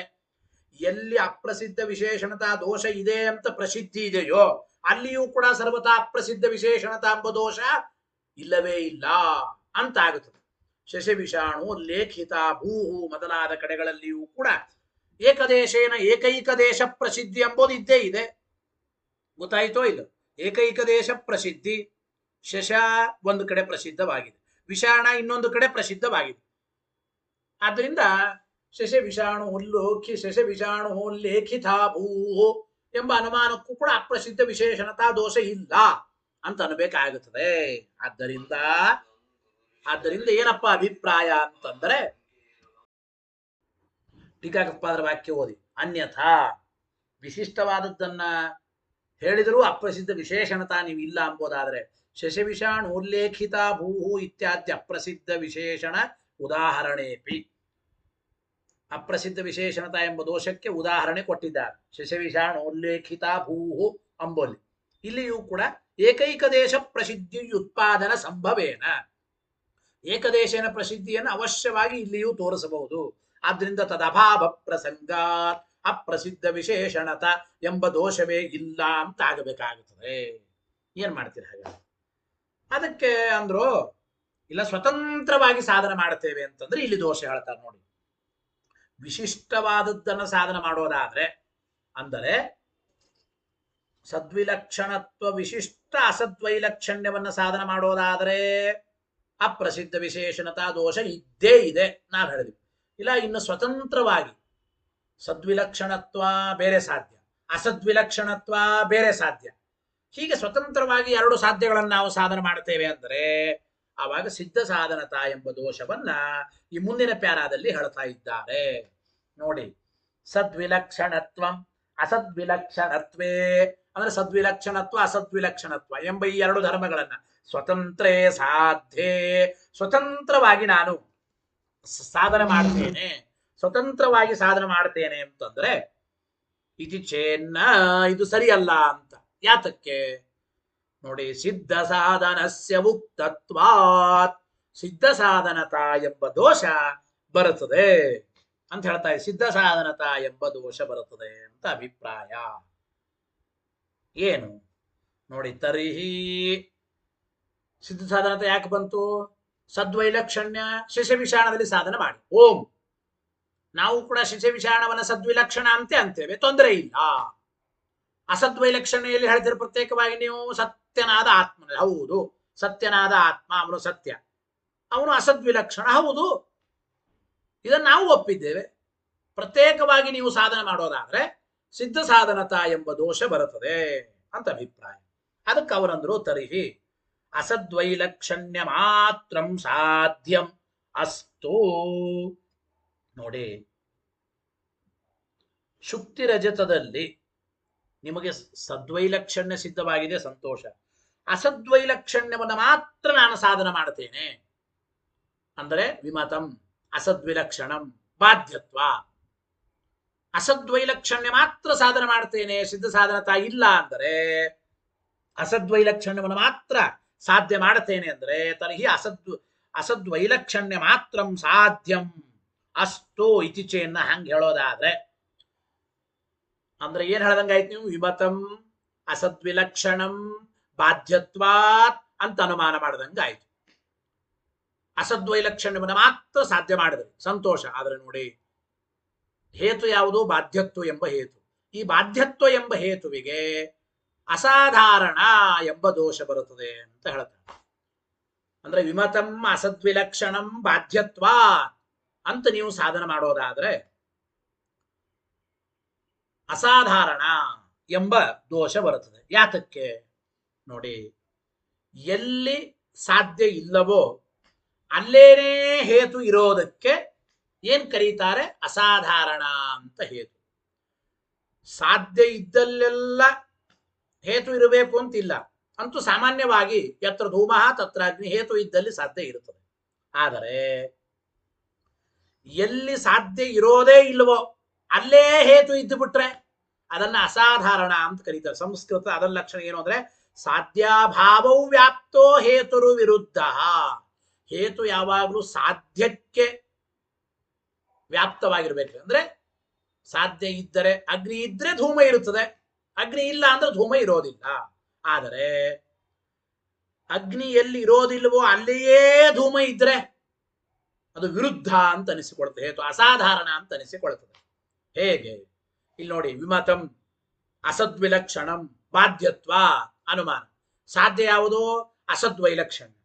ಎಲ್ಲಿ ಅಪ್ರಸಿದ್ಧ ವಿಶೇಷಣತಾ ದೋಷ ಇದೆ ಅಂತ ಪ್ರಸಿದ್ಧಿ ಇದೆಯೋ ಅಲ್ಲಿಯೂ ಕೂಡ ಸರ್ವತಾ ಅಪ್ರಸಿದ್ಧ ವಿಶೇಷಣತಾ ಎಂಬ ದೋಷ ಇಲ್ಲವೇ ಇಲ್ಲ ಅಂತ ಆಗುತ್ತದೆ. ಶಶವಿಷಾಣು ಲೇಖಿತ ಭೂಹು ಮೊದಲಾದ ಕಡೆಗಳಲ್ಲಿಯೂ ಕೂಡ ಏಕದೇಶೇನ ಏಕೈಕ ದೇಶ ಪ್ರಸಿದ್ಧಿ ಎಂಬುದು ಇದ್ದೇ ಇದೆ. ಗೊತ್ತಾಯ್ತೋ ಇಲ್ಲ? ಏಕೈಕ ದೇಶ ಪ್ರಸಿದ್ಧಿ. ಶಶ ಒಂದು ಕಡೆ ಪ್ರಸಿದ್ಧವಾಗಿದೆ, ವಿಷಾಣ ಇನ್ನೊಂದು ಕಡೆ ಪ್ರಸಿದ್ಧವಾಗಿದೆ. ಆದ್ರಿಂದ ಶಶವಿಷಾಣು ಲೇಖಿತ ಭೂ ಎಂಬ ಅನುಮಾನಕ್ಕೂ ಕೂಡ ಅಪ್ರಸಿದ್ಧ ವಿಶೇಷಣತಾ ದೋಷ ಇಲ್ಲ ಅಂತ ಅನ್ಬೇಕಾಗುತ್ತದೆ. ಆದ್ದರಿಂದ ಏನಪ್ಪ ಅಭಿಪ್ರಾಯ ಅಂತಂದ್ರೆ, ಟೀಕಾಕೃತ್ಪಾದರ ವಾಕ್ಯ ಓದಿ, ಅನ್ಯಥಾ ವಿಶಿಷ್ಟವಾದದ್ದನ್ನ ಹೇಳಿದರೂ ಅಪ್ರಸಿದ್ಧ ವಿಶೇಷಣತಾ ನೀವು ಇಲ್ಲ ಅಂಬೋದಾದ್ರೆ, ಶಶವಿಷಾಣು ಉಲ್ಲೇಖಿತ ಭೂಹು ಇತ್ಯಾದಿ ಅಪ್ರಸಿದ್ಧ ವಿಶೇಷಣ ಉದಾಹರಣೆಪಿ. ಅಪ್ರಸಿದ್ಧ ವಿಶೇಷಣತಾ ಎಂಬ ದೋಷಕ್ಕೆ ಉದಾಹರಣೆ ಕೊಟ್ಟಿದ್ದಾರೆ. ಶಶವಿಷಾಣು ಉಲ್ಲೇಖಿತ ಭೂಹು ಅಂಬೋಲಿ. ಇಲ್ಲಿಯೂ ಕೂಡ ಏಕೈಕ ದೇಶ ಪ್ರಸಿದ್ಧಿ ಉತ್ಪಾದನ ಸಂಭವೇನ, ಏಕದೇಶನ ಪ್ರಸಿದ್ಧಿಯನ್ನು ಅವಶ್ಯವಾಗಿ ಇಲ್ಲಿಯೂ ತೋರಿಸಬಹುದು. ಆದ್ರಿಂದ ತದಭಾವ ಪ್ರಸಂಗ ಅಪ್ರಸಿದ್ಧ ವಿಶೇಷಣತ ಎಂಬ ದೋಷವೇ ಇಲ್ಲ ಅಂತ ಆಗಬೇಕಾಗುತ್ತದೆ. ಏನ್ ಮಾಡ್ತೀರಿ ಹಾಗೆ? ಅದಕ್ಕೆ ಅಂದ್ರು ಇಲ್ಲ ಸ್ವತಂತ್ರವಾಗಿ ಸಾಧನೆ ಮಾಡ್ತೇವೆ ಅಂತಂದ್ರೆ ಇಲ್ಲಿ ದೋಷ ಹೇಳ್ತಾರೆ ನೋಡಿ. ವಿಶಿಷ್ಟವಾದದ್ದನ್ನು ಸಾಧನೆ ಮಾಡೋದಾದ್ರೆ ಅಂದರೆ ಸದ್ವಿಲಕ್ಷಣತ್ವ ವಿಶಿಷ್ಟ ಅಸದ್ವೈಲಕ್ಷಣ್ಯವನ್ನ ಸಾಧನೆ ಮಾಡೋದಾದ್ರೆ ಅಪ್ರಸಿದ್ಧ ವಿಶೇಷಣತಾ ದೋಷ ಇದ್ದೇ ಇದೆ ನಾವು ಹೇಳಿದ್ವಿ. ಇಲ್ಲ ಇನ್ನು ಸ್ವತಂತ್ರವಾಗಿ ಸದ್ವಿಲಕ್ಷಣತ್ವ ಬೇರೆ ಸಾಧ್ಯ, ಅಸದ್ವಿಲಕ್ಷಣತ್ವ ಬೇರೆ ಸಾಧ್ಯ, ಹೀಗೆ ಸ್ವತಂತ್ರವಾಗಿ ಎರಡು ಸಾಧ್ಯಗಳನ್ನು ನಾವು ಸಾಧನೆ ಮಾಡ್ತೇವೆ ಅಂದರೆ ಆವಾಗ ಸಿದ್ಧ ಸಾಧನತಾ ಎಂಬ ದೋಷವನ್ನ ಈ ಮುಂದಿನ ಪ್ಯಾರಾದಲ್ಲಿ ಹೇಳ್ತಾ ಇದ್ದಾರೆ ನೋಡಿ. ಸದ್ವಿಲಕ್ಷಣತ್ವ ಅಸದ್ವಿಲಕ್ಷಣತ್ವೇ ಅಂದ್ರೆ ಸದ್ವಿಲಕ್ಷಣತ್ವ ಅಸದ್ವಿಲಕ್ಷಣತ್ವ ಎಂಬ ಈ ಎರಡು ಧರ್ಮಗಳನ್ನ ಸ್ವತಂತ್ರೇ ಸಾಧ್ಯೆ, ಸ್ವತಂತ್ರವಾಗಿ ನಾನು ಸಾಧನೆ ಮಾಡ್ತೇನೆ, ಸ್ವತಂತ್ರವಾಗಿ ಸಾಧನೆ ಮಾಡ್ತೇನೆ ಅಂತಂದ್ರೆ ಇತಿ ಚೇನ್ನ ಇದು ಸರಿಯಲ್ಲ ಅಂತ. ಯಾತಕ್ಕೆ ನೋಡಿ, ಸಿದ್ಧ ಸಾಧನಸ್ಯ ಉಕ್ತತ್ವಾತ್ ಸಿದ್ಧ ಸಾಧನತಾ ಎಂಬ ದೋಷ ಬರುತ್ತದೆ ಅಂತ ಹೇಳ್ತಾ ಇದೆ. ಸಿದ್ಧ ಸಾಧನತಾ ಎಂಬ ದೋಷ ಬರುತ್ತದೆ ಅಂತ ಅಭಿಪ್ರಾಯ. ಏನು ನೋಡಿ, ತರ್ಹಿ ಸಿದ್ಧ ಸಾಧನತೆ ಯಾಕೆ ಬಂತು? ಸದ್ವೈಲಕ್ಷಣ್ಯ ಶಿಶವಿಷಾಣದಲ್ಲಿ ಸಾಧನೆ ಮಾಡಿ. ಓಂ ನಾವು ಕೂಡ ಶಿಶವಿಷಾಣವನ್ನ ಸದ್ವಿಲಕ್ಷಣ ಅಂತೆ ಅಂತೇವೆ, ತೊಂದರೆ ಇಲ್ಲ. ಅಸದ್ವೈಲಕ್ಷಣ್ಯಲ್ಲಿ ಹೇಳ್ತಿರೋ ಪ್ರತ್ಯೇಕವಾಗಿ ನೀವು ಸತ್ಯನಾದ ಆತ್ಮ, ಹೌದು ಸತ್ಯನಾದ ಆತ್ಮ ಅವನು ಸತ್ಯ, ಅವನು ಅಸದ್ವಿಲಕ್ಷಣ, ಹೌದು ಇದನ್ನು ನಾವು ಒಪ್ಪಿದ್ದೇವೆ. ಪ್ರತ್ಯೇಕವಾಗಿ ನೀವು ಸಾಧನೆ ಮಾಡೋದಾದ್ರೆ ಸಿದ್ಧ ಸಾಧನತಾ ಎಂಬ ದೋಷ ಬರುತ್ತದೆ ಅಂತ ಅಭಿಪ್ರಾಯ. ಅದಕ್ಕೆ ಅವರಂದ್ರು ತರ್ಹಿ ಅಸದ್ವೈಲಕ್ಷಣ್ಯ ಮಾತ್ರಂ ಸಾಧ್ಯಂ ಅಸ್ತು. ನೋಡಿ, ಶುಕ್ತಿ ರಜತದಲ್ಲಿ ನಿಮಗೆ ಸದ್ವೈಲಕ್ಷಣ್ಯ ಸಿದ್ಧವಾಗಿದೆ, ಸಂತೋಷ. ಅಸದ್ವೈಲಕ್ಷಣ್ಯವನ್ನು ಮಾತ್ರ ನಾನು ಸಾಧನೆ ಮಾಡ್ತೇನೆ ಅಂದರೆ ವಿಮತಂ ಅಸದ್ವಿಲಕ್ಷಣಂ ಬಾಧ್ಯತ್ವ. ಅಸದ್ವೈಲಕ್ಷಣ್ಯ ಮಾತ್ರ ಸಾಧನೆ ಮಾಡ್ತೇನೆ, ಸಿದ್ಧ ಸಾಧನತಾ ಇಲ್ಲ ಅಂದರೆ, ಅಸದ್ವೈಲಕ್ಷಣ್ಯವನ್ನು ಮಾತ್ರ ಸಾಧ್ಯ ಮಾಡ್ತೇನೆ ಅಂದರೆ ತರ್ಹಿ ಅಸದ್ವೈಲಕ್ಷಣ್ಯ ಮಾತ್ರಂ ಸಾಧ್ಯಂ ಅಷ್ಟು ಇತಿಚೆಯನ್ನ ಹಂಗೆ ಹೇಳೋದಾದ್ರೆ ಅಂದ್ರೆ ಏನ್ ಹೇಳ್ದಂಗಾಯ್ತು ನೀವು? ವಿಮತಂ ಅಸದ್ವಿಲಕ್ಷಣಂ ಬಾಧ್ಯತ್ವಾತ್ ಅಂತ ಅನುಮಾನ ಮಾಡ್ದಂಗಾಯ್ತು. ಅಸದ್ವೈಲಕ್ಷಣ್ಯವನ್ನು ಮಾತ್ರ ಸಾಧ್ಯ ಮಾಡಿದ್ರಿ, ಸಂತೋಷ. ಆದ್ರೆ ನೋಡಿ, ಹೇತು ಯಾವುದು? ಬಾಧ್ಯತ್ವ ಎಂಬ ಹೇತು. ಈ ಬಾಧ್ಯತ್ವ ಎಂಬ ಹೇತುವಿಗೆ ಅಸಾಧಾರಣ ಎಂಬ ದೋಷ ಬರುತ್ತದೆ ಅಂತ ಹೇಳ್ತಾರೆ. ಅಂದ್ರೆ ವಿಮತಂ ಅಸದ್ವಿಲಕ್ಷಣಂ ಬಾಧ್ಯತ್ವ ಅಂತ ನೀವು ಸಾಧನ ಮಾಡೋದಾದ್ರೆ ಅಸಾಧಾರಣ ಎಂಬ ದೋಷ ಬರುತ್ತದೆ. ಯಾತಕ್ಕೆ ನೋಡಿ, ಎಲ್ಲಿ ಸಾಧ್ಯ ಇಲ್ಲವೋ ಅಲ್ಲೇನೇ ಹೇತು ಇರೋದಕ್ಕೆ ಏನ್ ಕರೀತಾರೆ? ಅಸಾಧಾರಣ ಅಂತ ಹೇತು. ಸಾಧ್ಯ ಇದ್ದಲ್ಲೆಲ್ಲ ಹೇತು ಇರಬೇಕು ಅಂತಿಲ್ಲ. ಅಂತೂ ಸಾಮಾನ್ಯವಾಗಿ ಯತ್ರ ಧೂಮಃ ತತ್ರ ಅಗ್ನಿ, ಹೇತು ಇದ್ದಲ್ಲಿ ಸಾಧ್ಯ ಇರುತ್ತದೆ. ಆದರೆ ಎಲ್ಲಿ ಸಾಧ್ಯ ಇರೋದೇ ಇಲ್ವೋ ಅಲ್ಲೇ ಹೇತು ಇದ್ದು ಬಿಟ್ರೆ ಅದನ್ನ ಅಸಾಧಾರಣ ಅಂತ ಕರೀತಾರೆ. ಸಂಸ್ಕೃತ ಅದರ ಲಕ್ಷಣ ಏನು ಅಂದ್ರೆ ಸಾಧ್ಯಾಭಾವವು ವ್ಯಾಪ್ತೋ ಹೇತುರು ವಿರುದ್ಧ. ಹೇತು ಯಾವಾಗಲೂ ಸಾಧ್ಯಕ್ಕೆ ವ್ಯಾಪ್ತವಾಗಿರ್ಬೇಕು. ಅಂದ್ರೆ ಸಾಧ್ಯ ಇದ್ದರೆ ಅಗ್ನಿ ಇದ್ರೆ ಧೂಮ ಇರುತ್ತದೆ, ಅಗ್ನಿ ಇಲ್ಲ ಅಂದ್ರೆ ಧೂಮ ಇರೋದಿಲ್ಲ. ಆದರೆ ಅಗ್ನಿ ಎಲ್ಲಿ ಇರೋದಿಲ್ವೋ ಅಲ್ಲಿಯೇ ಧೂಮ ಇದ್ರೆ ಅದು ವಿರುದ್ಧ ಅಂತ ಅನಿಸಿಕೊಳ್ತದೆ, ಹೇತು ಅಸಾಧಾರಣ ಅಂತ ಅನಿಸಿಕೊಳ್ತದೆ. ಹೇಗೆ? ಇಲ್ಲಿ ನೋಡಿ, ವಿಮತಂ ಅಸದ್ವಿಲಕ್ಷಣಂ ಬಾಧ್ಯತ್ವ ಅನುಮಾನ. ಸಾಧ್ಯ ಯಾವುದು? ಅಸದ್ವೈಲಕ್ಷಣ್ಯ.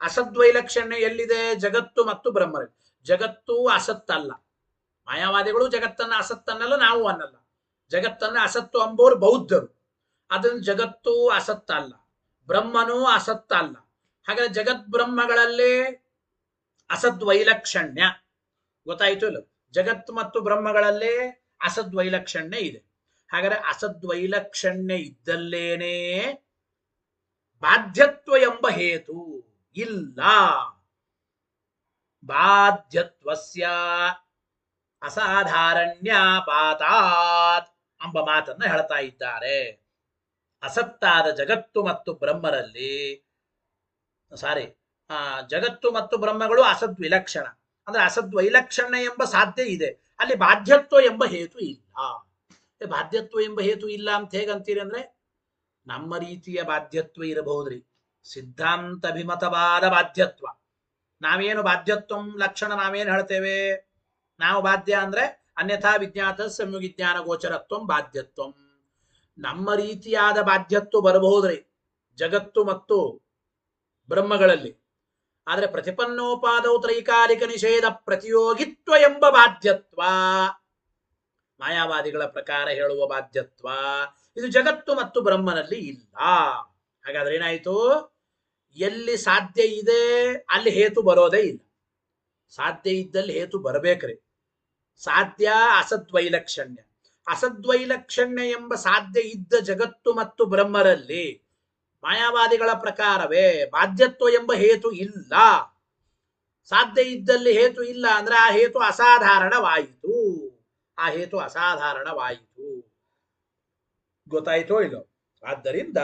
ಅಸದ್ವೈಲಕ್ಷಣ್ಯ ಎಲ್ಲಿದೆ? ಜಗತ್ತು ಮತ್ತು ಬ್ರಹ್ಮರಲ್ಲಿ. ಜಗತ್ತು ಅಸತ್ತಲ್ಲ. ಮಾಯಾವಾದಿಗಳು ಜಗತ್ತನ್ನ ಅಸತ್ತನ್ನಲ್ಲ, ನಾವು ಅನ್ನಲ್ಲ. ಜಗತ್ತನ್ನ ಅಸತ್ತು ಅಂಬೋರು ಬೌದ್ಧರು. ಅದನ್ನ ಜಗತ್ತು ಅಸತ್ತಲ್ಲ, ಬ್ರಹ್ಮನೂ ಅಸತ್ತ ಅಲ್ಲ. ಹಾಗಾದ್ರೆ ಜಗತ್ ಬ್ರಹ್ಮಗಳಲ್ಲಿ ಅಸದ್ವೈಲಕ್ಷಣ್ಯ ಗೊತ್ತಾಯ್ತು ಇಲ್ಲ? ಜಗತ್ತು ಮತ್ತು ಬ್ರಹ್ಮಗಳಲ್ಲಿ ಅಸದ್ವೈಲಕ್ಷಣ್ಯ ಇದೆ. ಹಾಗಾದ್ರೆ ಅಸದ್ವೈಲಕ್ಷಣ್ಯ ಇದ್ದಲ್ಲೇನೆ ಬಾಧ್ಯತ್ವ ಎಂಬ ಹೇತು ಇಲ್ಲ. ಬಾಧ್ಯತ್ವಸ್ಯ ಅಸಾಧಾರಣ್ಯಾಪಾತಾತ್ ಎಂಬ ಮಾತನ್ನ ಹೇಳ್ತಾ ಇದ್ದಾರೆ. ಅಸತ್ತಾದ ಜಗತ್ತು ಮತ್ತು ಬ್ರಹ್ಮರಲ್ಲಿ ಜಗತ್ತು ಮತ್ತು ಬ್ರಹ್ಮಗಳು ಅಸದ್ವಿಲಕ್ಷಣ. ಅಂದ್ರೆ ಅಸದ್ವೈಲಕ್ಷಣ್ಯ ಎಂಬ ಸಾಧ್ಯ ಇದೆ, ಅಲ್ಲಿ ಬಾಧ್ಯತ್ವ ಎಂಬ ಹೇತು ಇಲ್ಲ. ಬಾಧ್ಯತ್ವ ಎಂಬ ಹೇತು ಇಲ್ಲ ಅಂತ ಹೇಗಂತೀರಿ ಅಂದ್ರೆ, ನಮ್ಮ ರೀತಿಯ ಬಾಧ್ಯತ್ವ ಇರಬಹುದ್ರಿ, ಸಿದ್ಧಾಂತ ಅಭಿಮತವಾದ ಬಾಧ್ಯತ್ವ. ನಾವೇನು ಬಾಧ್ಯತ್ವ ಲಕ್ಷಣ ನಾವೇನು ಹೇಳ್ತೇವೆ? ನಾವು ಬಾಧ್ಯ ಅಂದ್ರೆ ಅನ್ಯಥಾ ವಿಜ್ಞಾತ ಸಂಯುಗಿಜ್ಞಾನ ಗೋಚರತ್ವ ಬಾಧ್ಯತ್ವ. ನಮ್ಮ ರೀತಿಯಾದ ಬಾಧ್ಯತ್ವ ಬರಬಹುದ್ರಿ ಜಗತ್ತು ಮತ್ತು ಬ್ರಹ್ಮಗಳಲ್ಲಿ. ಆದ್ರೆ ಪ್ರತಿಪನ್ನೋಪಾದೌ ತ್ರೈಕಾಲಿಕ ನಿಷೇಧ ಪ್ರತಿಯೋಗಿತ್ವ ಎಂಬ ಬಾಧ್ಯತ್ವ, ಮಾಯಾವಾದಿಗಳ ಪ್ರಕಾರ ಹೇಳುವ ಬಾಧ್ಯತ್ವ, ಇದು ಜಗತ್ತು ಮತ್ತು ಬ್ರಹ್ಮನಲ್ಲಿ ಇಲ್ಲ. ಹಾಗಾದ್ರೆ ಏನಾಯ್ತು? ಎಲ್ಲಿ ಸಾಧ್ಯ ಇದೆ ಅಲ್ಲಿ ಹೇತು ಬರೋದೇ ಇಲ್ಲ. ಸಾಧ್ಯ ಇದ್ದಲ್ಲಿ ಹೇತು ಬರಬೇಕ್ರಿ. ಸಾಧ್ಯ ಅಸದ್ವೈಲಕ್ಷಣ್ಯ. ಅಸದ್ವೈಲಕ್ಷಣ್ಯ ಎಂಬ ಸಾಧ್ಯ ಇದ್ದ ಜಗತ್ತು ಮತ್ತು ಬ್ರಹ್ಮರಲ್ಲಿ ಮಾಯಾವಾದಿಗಳ ಪ್ರಕಾರವೇ ಬಾಧ್ಯತ್ವ ಎಂಬ ಹೇತು ಇಲ್ಲ. ಸಾಧ್ಯ ಇದ್ದಲ್ಲಿ ಹೇತು ಇಲ್ಲ ಅಂದ್ರೆ ಆ ಹೇತು ಅಸಾಧಾರಣವಾಯಿತು. ಆ ಹೇತು ಅಸಾಧಾರಣವಾಯಿತು. ಗೊತ್ತಾಯ್ತೋ ಇಲ್ಲೋ? ಆದ್ದರಿಂದ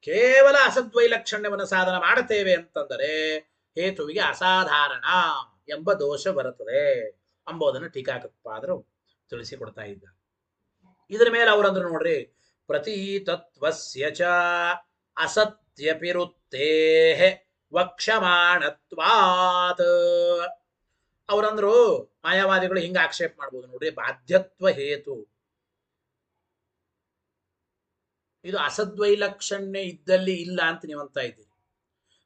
ಕೇವಲ ಅಸದ್ವೈಲಕ್ಷಣ್ಯವನ್ನು ಸಾಧನ ಮಾಡುತ್ತೇವೆ ಅಂತಂದರೆ ಹೇತುವಿಗೆ ಅಸಾಧಾರಣ ಎಂಬ ದೋಷ ಬರುತ್ತದೆ ಎಂಬುದನ್ನು ಟೀಕಾಕೃತ್ಪಾದರು ತಿಳಿಸಿಕೊಡ್ತಾ ಇದ್ದ. ಇದರ ಮೇಲೆ ಅವರಂದ್ರು ನೋಡ್ರಿ, ಪ್ರತೀತತ್ವಸ್ಯ ಚ ಅಸತ್ಯಪಿರುತ್ತೇ ವಕ್ಷಮಾಣತ್ವಾತ್. ಅವರಂದ್ರು ಮಾಯಾವಾದಿಗಳು ಹಿಂಗ ಆಕ್ಷೇಪ ಮಾಡ್ಬೋದು ನೋಡ್ರಿ, ಬಾಧ್ಯತ್ವ ಹೇತು ಇದು ಅಸದ್ವೈಲಕ್ಷಣ್ಯ ಇದ್ದಲ್ಲಿ ಇಲ್ಲ ಅಂತ ನೀವಂತ ಇದ್ದೀರಿ.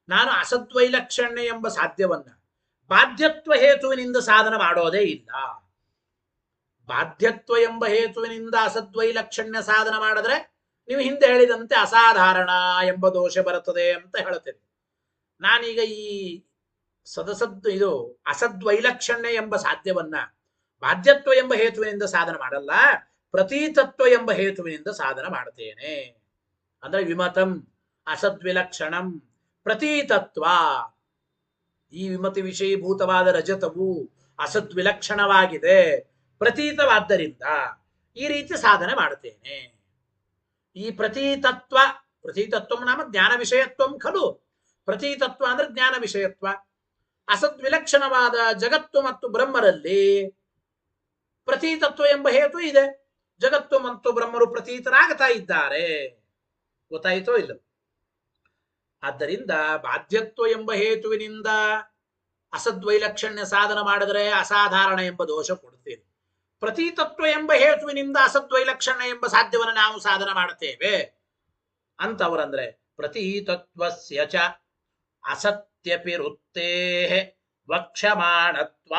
ನಾನು ಅಸದ್ವೈಲಕ್ಷಣ್ಯ ಎಂಬ ಸಾಧ್ಯವನ್ನ ಬಾಧ್ಯತ್ವ ಹೇತುವಿನಿಂದ ಸಾಧನ ಮಾಡೋದೇ ಇಲ್ಲ. ಬಾಧ್ಯತ್ವ ಎಂಬ ಹೇತುವಿನಿಂದ ಅಸದ್ವೈಲಕ್ಷಣ್ಯ ಸಾಧನ ಮಾಡಿದ್ರೆ ನೀವು ಹಿಂದೆ ಹೇಳಿದಂತೆ ಅಸಾಧಾರಣ ಎಂಬ ದೋಷ ಬರುತ್ತದೆ ಅಂತ ಹೇಳ್ತೇನೆ. ನಾನೀಗ ಈ ಇದು ಅಸದ್ವೈಲಕ್ಷಣ್ಯ ಎಂಬ ಸಾಧ್ಯವನ್ನ ಬಾಧ್ಯತ್ವ ಎಂಬ ಹೇತುವಿನಿಂದ ಸಾಧನ ಮಾಡಲ್ಲ, ಪ್ರತೀತತ್ವ ಎಂಬ ಹೇತುವಿನಿಂದ ಸಾಧನ ಮಾಡ್ತೇನೆ. ಅಂದ್ರೆ ವಿಮತಂ ಅಸದ್ವಿಲಕ್ಷಣಂ ಪ್ರತೀತತ್ವ. ಈ ವಿಮತಿ ವಿಷಯೀಭೂತವಾದ ರಜತವು ಅಸದ್ವಿಲಕ್ಷಣವಾಗಿದೆ, ಪ್ರತೀತವಾದ್ದರಿಂದ ಈ ರೀತಿ ಸಾಧನೆ ಮಾಡುತ್ತೇನೆ. ಈ ಪ್ರತೀತತ್ವ ನಾಮ ಜ್ಞಾನ ವಿಷಯತ್ವ ಖಲು. ಪ್ರತೀತತ್ವ ಅಂದ್ರೆ ಜ್ಞಾನ ವಿಷಯತ್ವ. ಅಸದ್ವಿಲಕ್ಷಣವಾದ ಜಗತ್ತು ಮತ್ತು ಬ್ರಹ್ಮರಲ್ಲಿ ಪ್ರತೀತತ್ವ ಎಂಬ ಹೇತು ಇದೆ. ಜಗತ್ತು ಮತ್ತು ಬ್ರಹ್ಮರು ಪ್ರತೀತರಾಗ್ತಾ ಇದ್ದಾರೆ. ಗೊತ್ತಾಯಿತೋ ಇಲ್ಲ? ಆದ್ದರಿಂದ ಬಾಧ್ಯತ್ವ ಎಂಬ ಹೇತುವಿನಿಂದ ಅಸದ್ವೈಲಕ್ಷಣ್ಯ ಸಾಧನ ಮಾಡಿದರೆ ಅಸಾಧಾರಣ ಎಂಬ ದೋಷ ಕೊಡುತ್ತೇವೆ. ಪ್ರತೀತತ್ವ ಎಂಬ ಹೇತುವಿನಿಂದ ಅಸದ್ವೈಲಕ್ಷಣ್ಯ ಎಂಬ ಸಾಧ್ಯವನ್ನು ನಾವು ಸಾಧನ ಮಾಡುತ್ತೇವೆ ಅಂತವರಂದ್ರೆ ಪ್ರತೀತತ್ವಸ್ಯ ಚ ಅಸತ್ಯಪಿ ವೃತ್ತೇ ವಕ್ಷಮಾಣತ್ವಾತ್.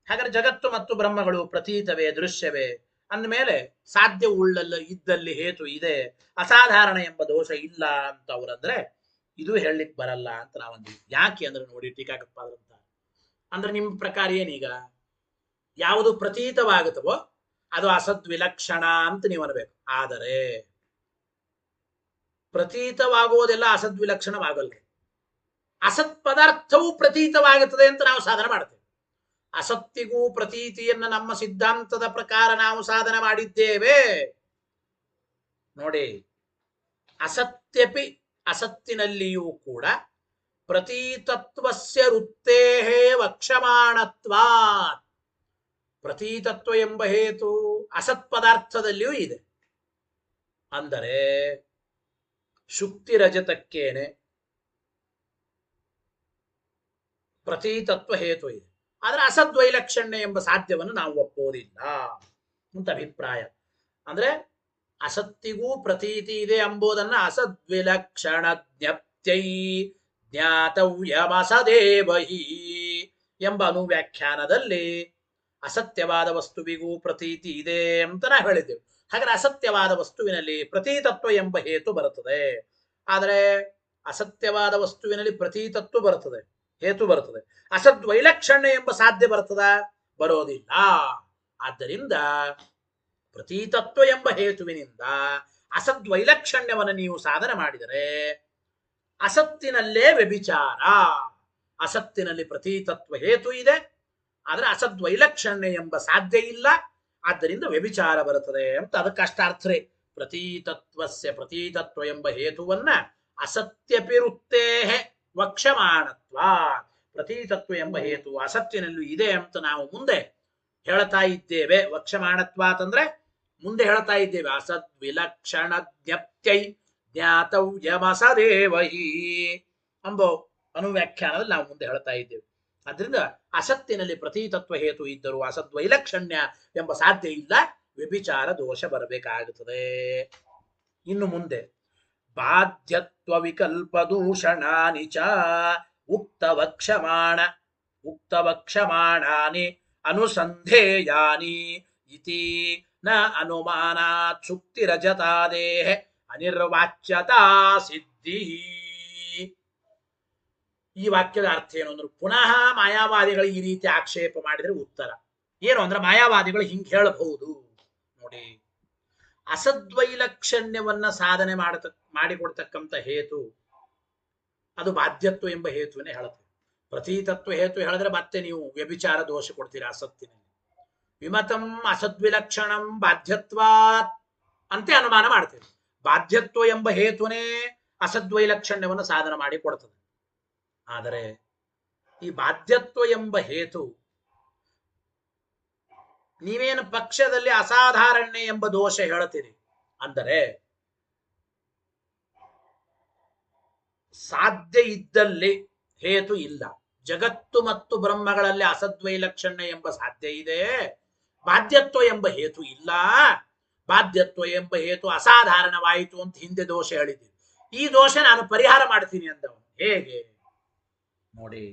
ಹಾಗಾದ್ರೆ ಜಗತ್ತು ಮತ್ತು ಬ್ರಹ್ಮಗಳು ಪ್ರತೀತವೇ, ದೃಶ್ಯವೇ ಅಂದಮೇಲೆ ಸಾಧ್ಯ ಉಳ್ಳಲ್ಲ ಇದ್ದಲ್ಲಿ ಹೇತು ಇದೆ, ಅಸಾಧಾರಣ ಎಂಬ ದೋಷ ಇಲ್ಲ ಅಂತ ಅವರಂದ್ರೆ ಇದು ಹೇಳಲಿಕ್ಕೆ ಬರಲ್ಲ ಅಂತ ನಾವಂದ್ವಿ. ಯಾಕೆ ಅಂದ್ರೆ ನೋಡಿ ಟೀಕಾಕೃತ್ಪಾದರಂತ ಅಂದ್ರೆ ನಿಮ್ಮ ಪ್ರಕಾರ ಏನೀಗ ಯಾವುದು ಪ್ರತೀತವಾಗುತ್ತವೋ ಅದು ಅಸದ್ವಿಲಕ್ಷಣ ಅಂತ ನೀವು ಅನ್ಬೇಕು. ಆದರೆ ಪ್ರತೀತವಾಗುವುದೆಲ್ಲ ಅಸದ್ವಿಲಕ್ಷಣವಾಗಲ್ಲ. ಅಸತ್ ಪದಾರ್ಥವು ಪ್ರತೀತವಾಗುತ್ತದೆ ಅಂತ ನಾವು ಸಾಧನೆ ಮಾಡ್ತೇವೆ. ಅಸತ್ತಿಗೂ ಪ್ರತೀತಿಯನ್ನು ನಮ್ಮ ಸಿದ್ಧಾಂತದ ಪ್ರಕಾರ ನಾವು ಸಾಧನೆ ಮಾಡಿದ್ದೇವೆ ನೋಡಿ. ಅಸತ್ಯಪಿ ಅಸತ್ತಿನಲ್ಲಿಯೂ ಕೂಡ ಪ್ರತೀತತ್ವಸ್ಯ ವೃತ್ತೇ ವಕ್ಷಮಾಣತ್ವಾ. ಪ್ರತೀತತ್ವ ಎಂಬ ಹೇತು ಅಸತ್ ಪದಾರ್ಥದಲ್ಲಿಯೂ ಇದೆ. ಅಂದರೆ ಶುಕ್ತಿ ರಜತಕ್ಕೇನೆ ಪ್ರತೀತತ್ವ ಹೇತು ಇದೆ. ಆದರೆ ಅಸದ್ವೈಲಕ್ಷಣ್ಯ ಎಂಬ ಸಾಧ್ಯವನ್ನು ನಾವು ಒಪ್ಪೋದಿಲ್ಲ ಅಂತ ಅಭಿಪ್ರಾಯ. ಅಂದ್ರೆ ಅಸತ್ತಿಗೂ ಪ್ರತೀತಿ ಇದೆ ಎಂಬುದನ್ನ ಅಸದ್ವಿಲಕ್ಷಣ ಜ್ಞಪ್ತೈ ಜ್ಞಾತವ್ಯಮಸದೇವಹಿ ಎಂಬ ಅನುವ್ಯಾಖ್ಯಾನದಲ್ಲಿ ಅಸತ್ಯವಾದ ವಸ್ತುವಿಗೂ ಪ್ರತೀತಿ ಇದೆ ಅಂತ ನಾವು ಹೇಳಿದ್ದೇವೆ. ಹಾಗಾದ್ರೆ ಅಸತ್ಯವಾದ ವಸ್ತುವಿನಲ್ಲಿ ಪ್ರತೀತತ್ವ ಎಂಬ ಹೇತು ಬರುತ್ತದೆ. ಆದರೆ ಅಸತ್ಯವಾದ ವಸ್ತುವಿನಲ್ಲಿ ಪ್ರತೀತತ್ವ ಬರುತ್ತದೆ, ಹೇತು ಬರುತ್ತದೆ. ಅಸದ್ವೈಲಕ್ಷಣ್ಯ ಎಂಬ ಸಾಧ್ಯ ಬರ್ತದ? ಬರೋದಿಲ್ಲ. ಆದ್ದರಿಂದ ಪ್ರತೀತತ್ವ ಎಂಬ ಹೇತುವಿನಿಂದ ಅಸದ್ವೈಲಕ್ಷಣ್ಯವನ್ನು ನೀವು ಸಾಧನೆ ಮಾಡಿದರೆ ಅಸತ್ತಿನಲ್ಲೇ ವ್ಯಭಿಚಾರ. ಅಸತ್ತಿನಲ್ಲಿ ಪ್ರತೀತತ್ವ ಹೇತು ಇದೆ, ಆದರೆ ಅಸದ್ವೈಲಕ್ಷಣ್ಯ ಎಂಬ ಸಾಧ್ಯ ಇಲ್ಲ. ಆದ್ದರಿಂದ ವ್ಯಭಿಚಾರ ಬರುತ್ತದೆ ಅಂತ ಅದಕ್ಕಷ್ಟಾರ್ಥರೇ ಪ್ರತೀತತ್ವಸ್ಯ ಪ್ರತೀತತ್ವ ಎಂಬ ಹೇತುವನ್ನ ಅಸತ್ಯಪಿರುತ್ತೇ ವಕ್ಷಮಾಣತ್ವ. ಪ್ರತೀತತ್ವ ಎಂಬ ಹೇತು ಅಸತ್ಯನಲ್ಲೂ ಇದೆ ಅಂತ ನಾವು ಮುಂದೆ ಹೇಳ್ತಾ ಇದ್ದೇವೆ. ವಕ್ಷಮಾಣತ್ವಾತ್ ಅಂದ್ರೆ ಮುಂದೆ ಹೇಳ್ತಾ ಇದ್ದೇವೆ. ಅಸದ್ವಿಲಕ್ಷಣ ಜ್ಞಪ್ತೈ ಜ್ಞಾತವ್ಯಮಸದೇವಹಿ ಎಂಬ ಅನುವ್ಯಾಖ್ಯಾನದಲ್ಲಿ ನಾವು ಮುಂದೆ ಹೇಳ್ತಾ ಇದ್ದೇವೆ. ಅದರಿಂದ ಅಸತ್ತಿನಲ್ಲಿ ಪ್ರತೀತತ್ವ ಹೇತು ಇದ್ದರೂ ಅಸದ್ವೈಲಕ್ಷಣ್ಯ ಎಂಬ ಸಾಧ್ಯ ಇಲ್ಲ, ವ್ಯಭಿಚಾರ ದೋಷ ಬರಬೇಕಾಗುತ್ತದೆ. ಇನ್ನು ಮುಂದೆ ಬಾಧ್ಯತ್ವ ವಿಕಲ್ಪ ದೂಷಣಾನಿ ಚ ಉಕ್ತವಕ್ಷಮಾಣಾನಿ ಅನುಸಂಧೇಯಾನಿ ಇತಿ ನ ಅನುಮಾನಾತ್ ಶುಕ್ತಿರಜತಾದೇಹ ಅನಿರ್ವಾಚ್ಯತಾ ಸಿದ್ಧಿ. ಈ ವಾಕ್ಯದ ಅರ್ಥ ಏನು ಅಂದ್ರೆ ಪುನಃ ಮಾಯಾವಾದಿಗಳು ಈ ರೀತಿ ಆಕ್ಷೇಪ ಮಾಡಿದ್ರೆ ಉತ್ತರ ಏನು ಅಂದ್ರೆ ಮಾಯಾವಾದಿಗಳು ಹಿಂಗೆ ಹೇಳಬಹುದು ನೋಡಿ. ಅಸದ್ವೈಲಕ್ಷಣ್ಯವನ್ನ ಸಾಧನೆ ಮಾಡಿಕೊಡ್ತಕ್ಕಂಥ ಹೇತು ಅದು ಬಾಧ್ಯತ್ವ ಎಂಬ ಹೇತುವನ್ನೇ ಹೇಳುತ್ತೆ. ಪ್ರತೀತತ್ವ ಹೇತು ಹೇಳಿದ್ರೆ ಮತ್ತೆ ನೀವು ವ್ಯಭಿಚಾರ ದೋಷ ಕೊಡ್ತೀರಾ ಅಸತ್ತಿನಲ್ಲಿ. ವಿಮತಂ ಅಸದ್ವಿಲಕ್ಷಣಂ ಬಾಧ್ಯತ್ವಾತ್ ಅಂತೆ ಅನುಮಾನ ಮಾಡ್ತೇವೆ. ಬಾಧ್ಯತ್ವ ಎಂಬ ಹೇತುನೇ ಅಸದ್ವೈಲಕ್ಷಣ್ಯವನ್ನು ಸಾಧನ ಮಾಡಿ ಕೊಡ್ತದೆ. ಆದರೆ ಈ ಬಾಧ್ಯತ್ವ ಎಂಬ ಹೇತು ನೀವೇನು ಪಕ್ಷದಲ್ಲಿ ಅಸಾಧಾರಣ್ಯ ಎಂಬ ದೋಷ ಹೇಳ್ತೀರಿ ಅಂದರೆ ಸಾಧ್ಯ ಇದ್ದಲ್ಲಿ ಹೇತು ಇಲ್ಲ. ಜಗತ್ತು ಮತ್ತು ಬ್ರಹ್ಮಗಳಲ್ಲಿ ಅಸದ್ವೈಲಕ್ಷಣ್ಯ ಎಂಬ ಸಾಧ್ಯ ಇದೆ, ಬಾಧ್ಯತ್ವ ಎಂಬ ಹೇತು ಇಲ್ಲ. ಬಾಧ್ಯತ್ವ ಎಂಬ ಹೇತು ಅಸಾಧಾರಣವಾಯಿತು ಅಂತ ಹಿಂದೆ ದೋಷ ಹೇಳಿದ್ದೀವಿ. ಈ ದೋಷ ನಾನು ಪರಿಹಾರ ಮಾಡ್ತೀನಿ ಅಂದವನು. ಹೇಗೆ ನೋಡಿ,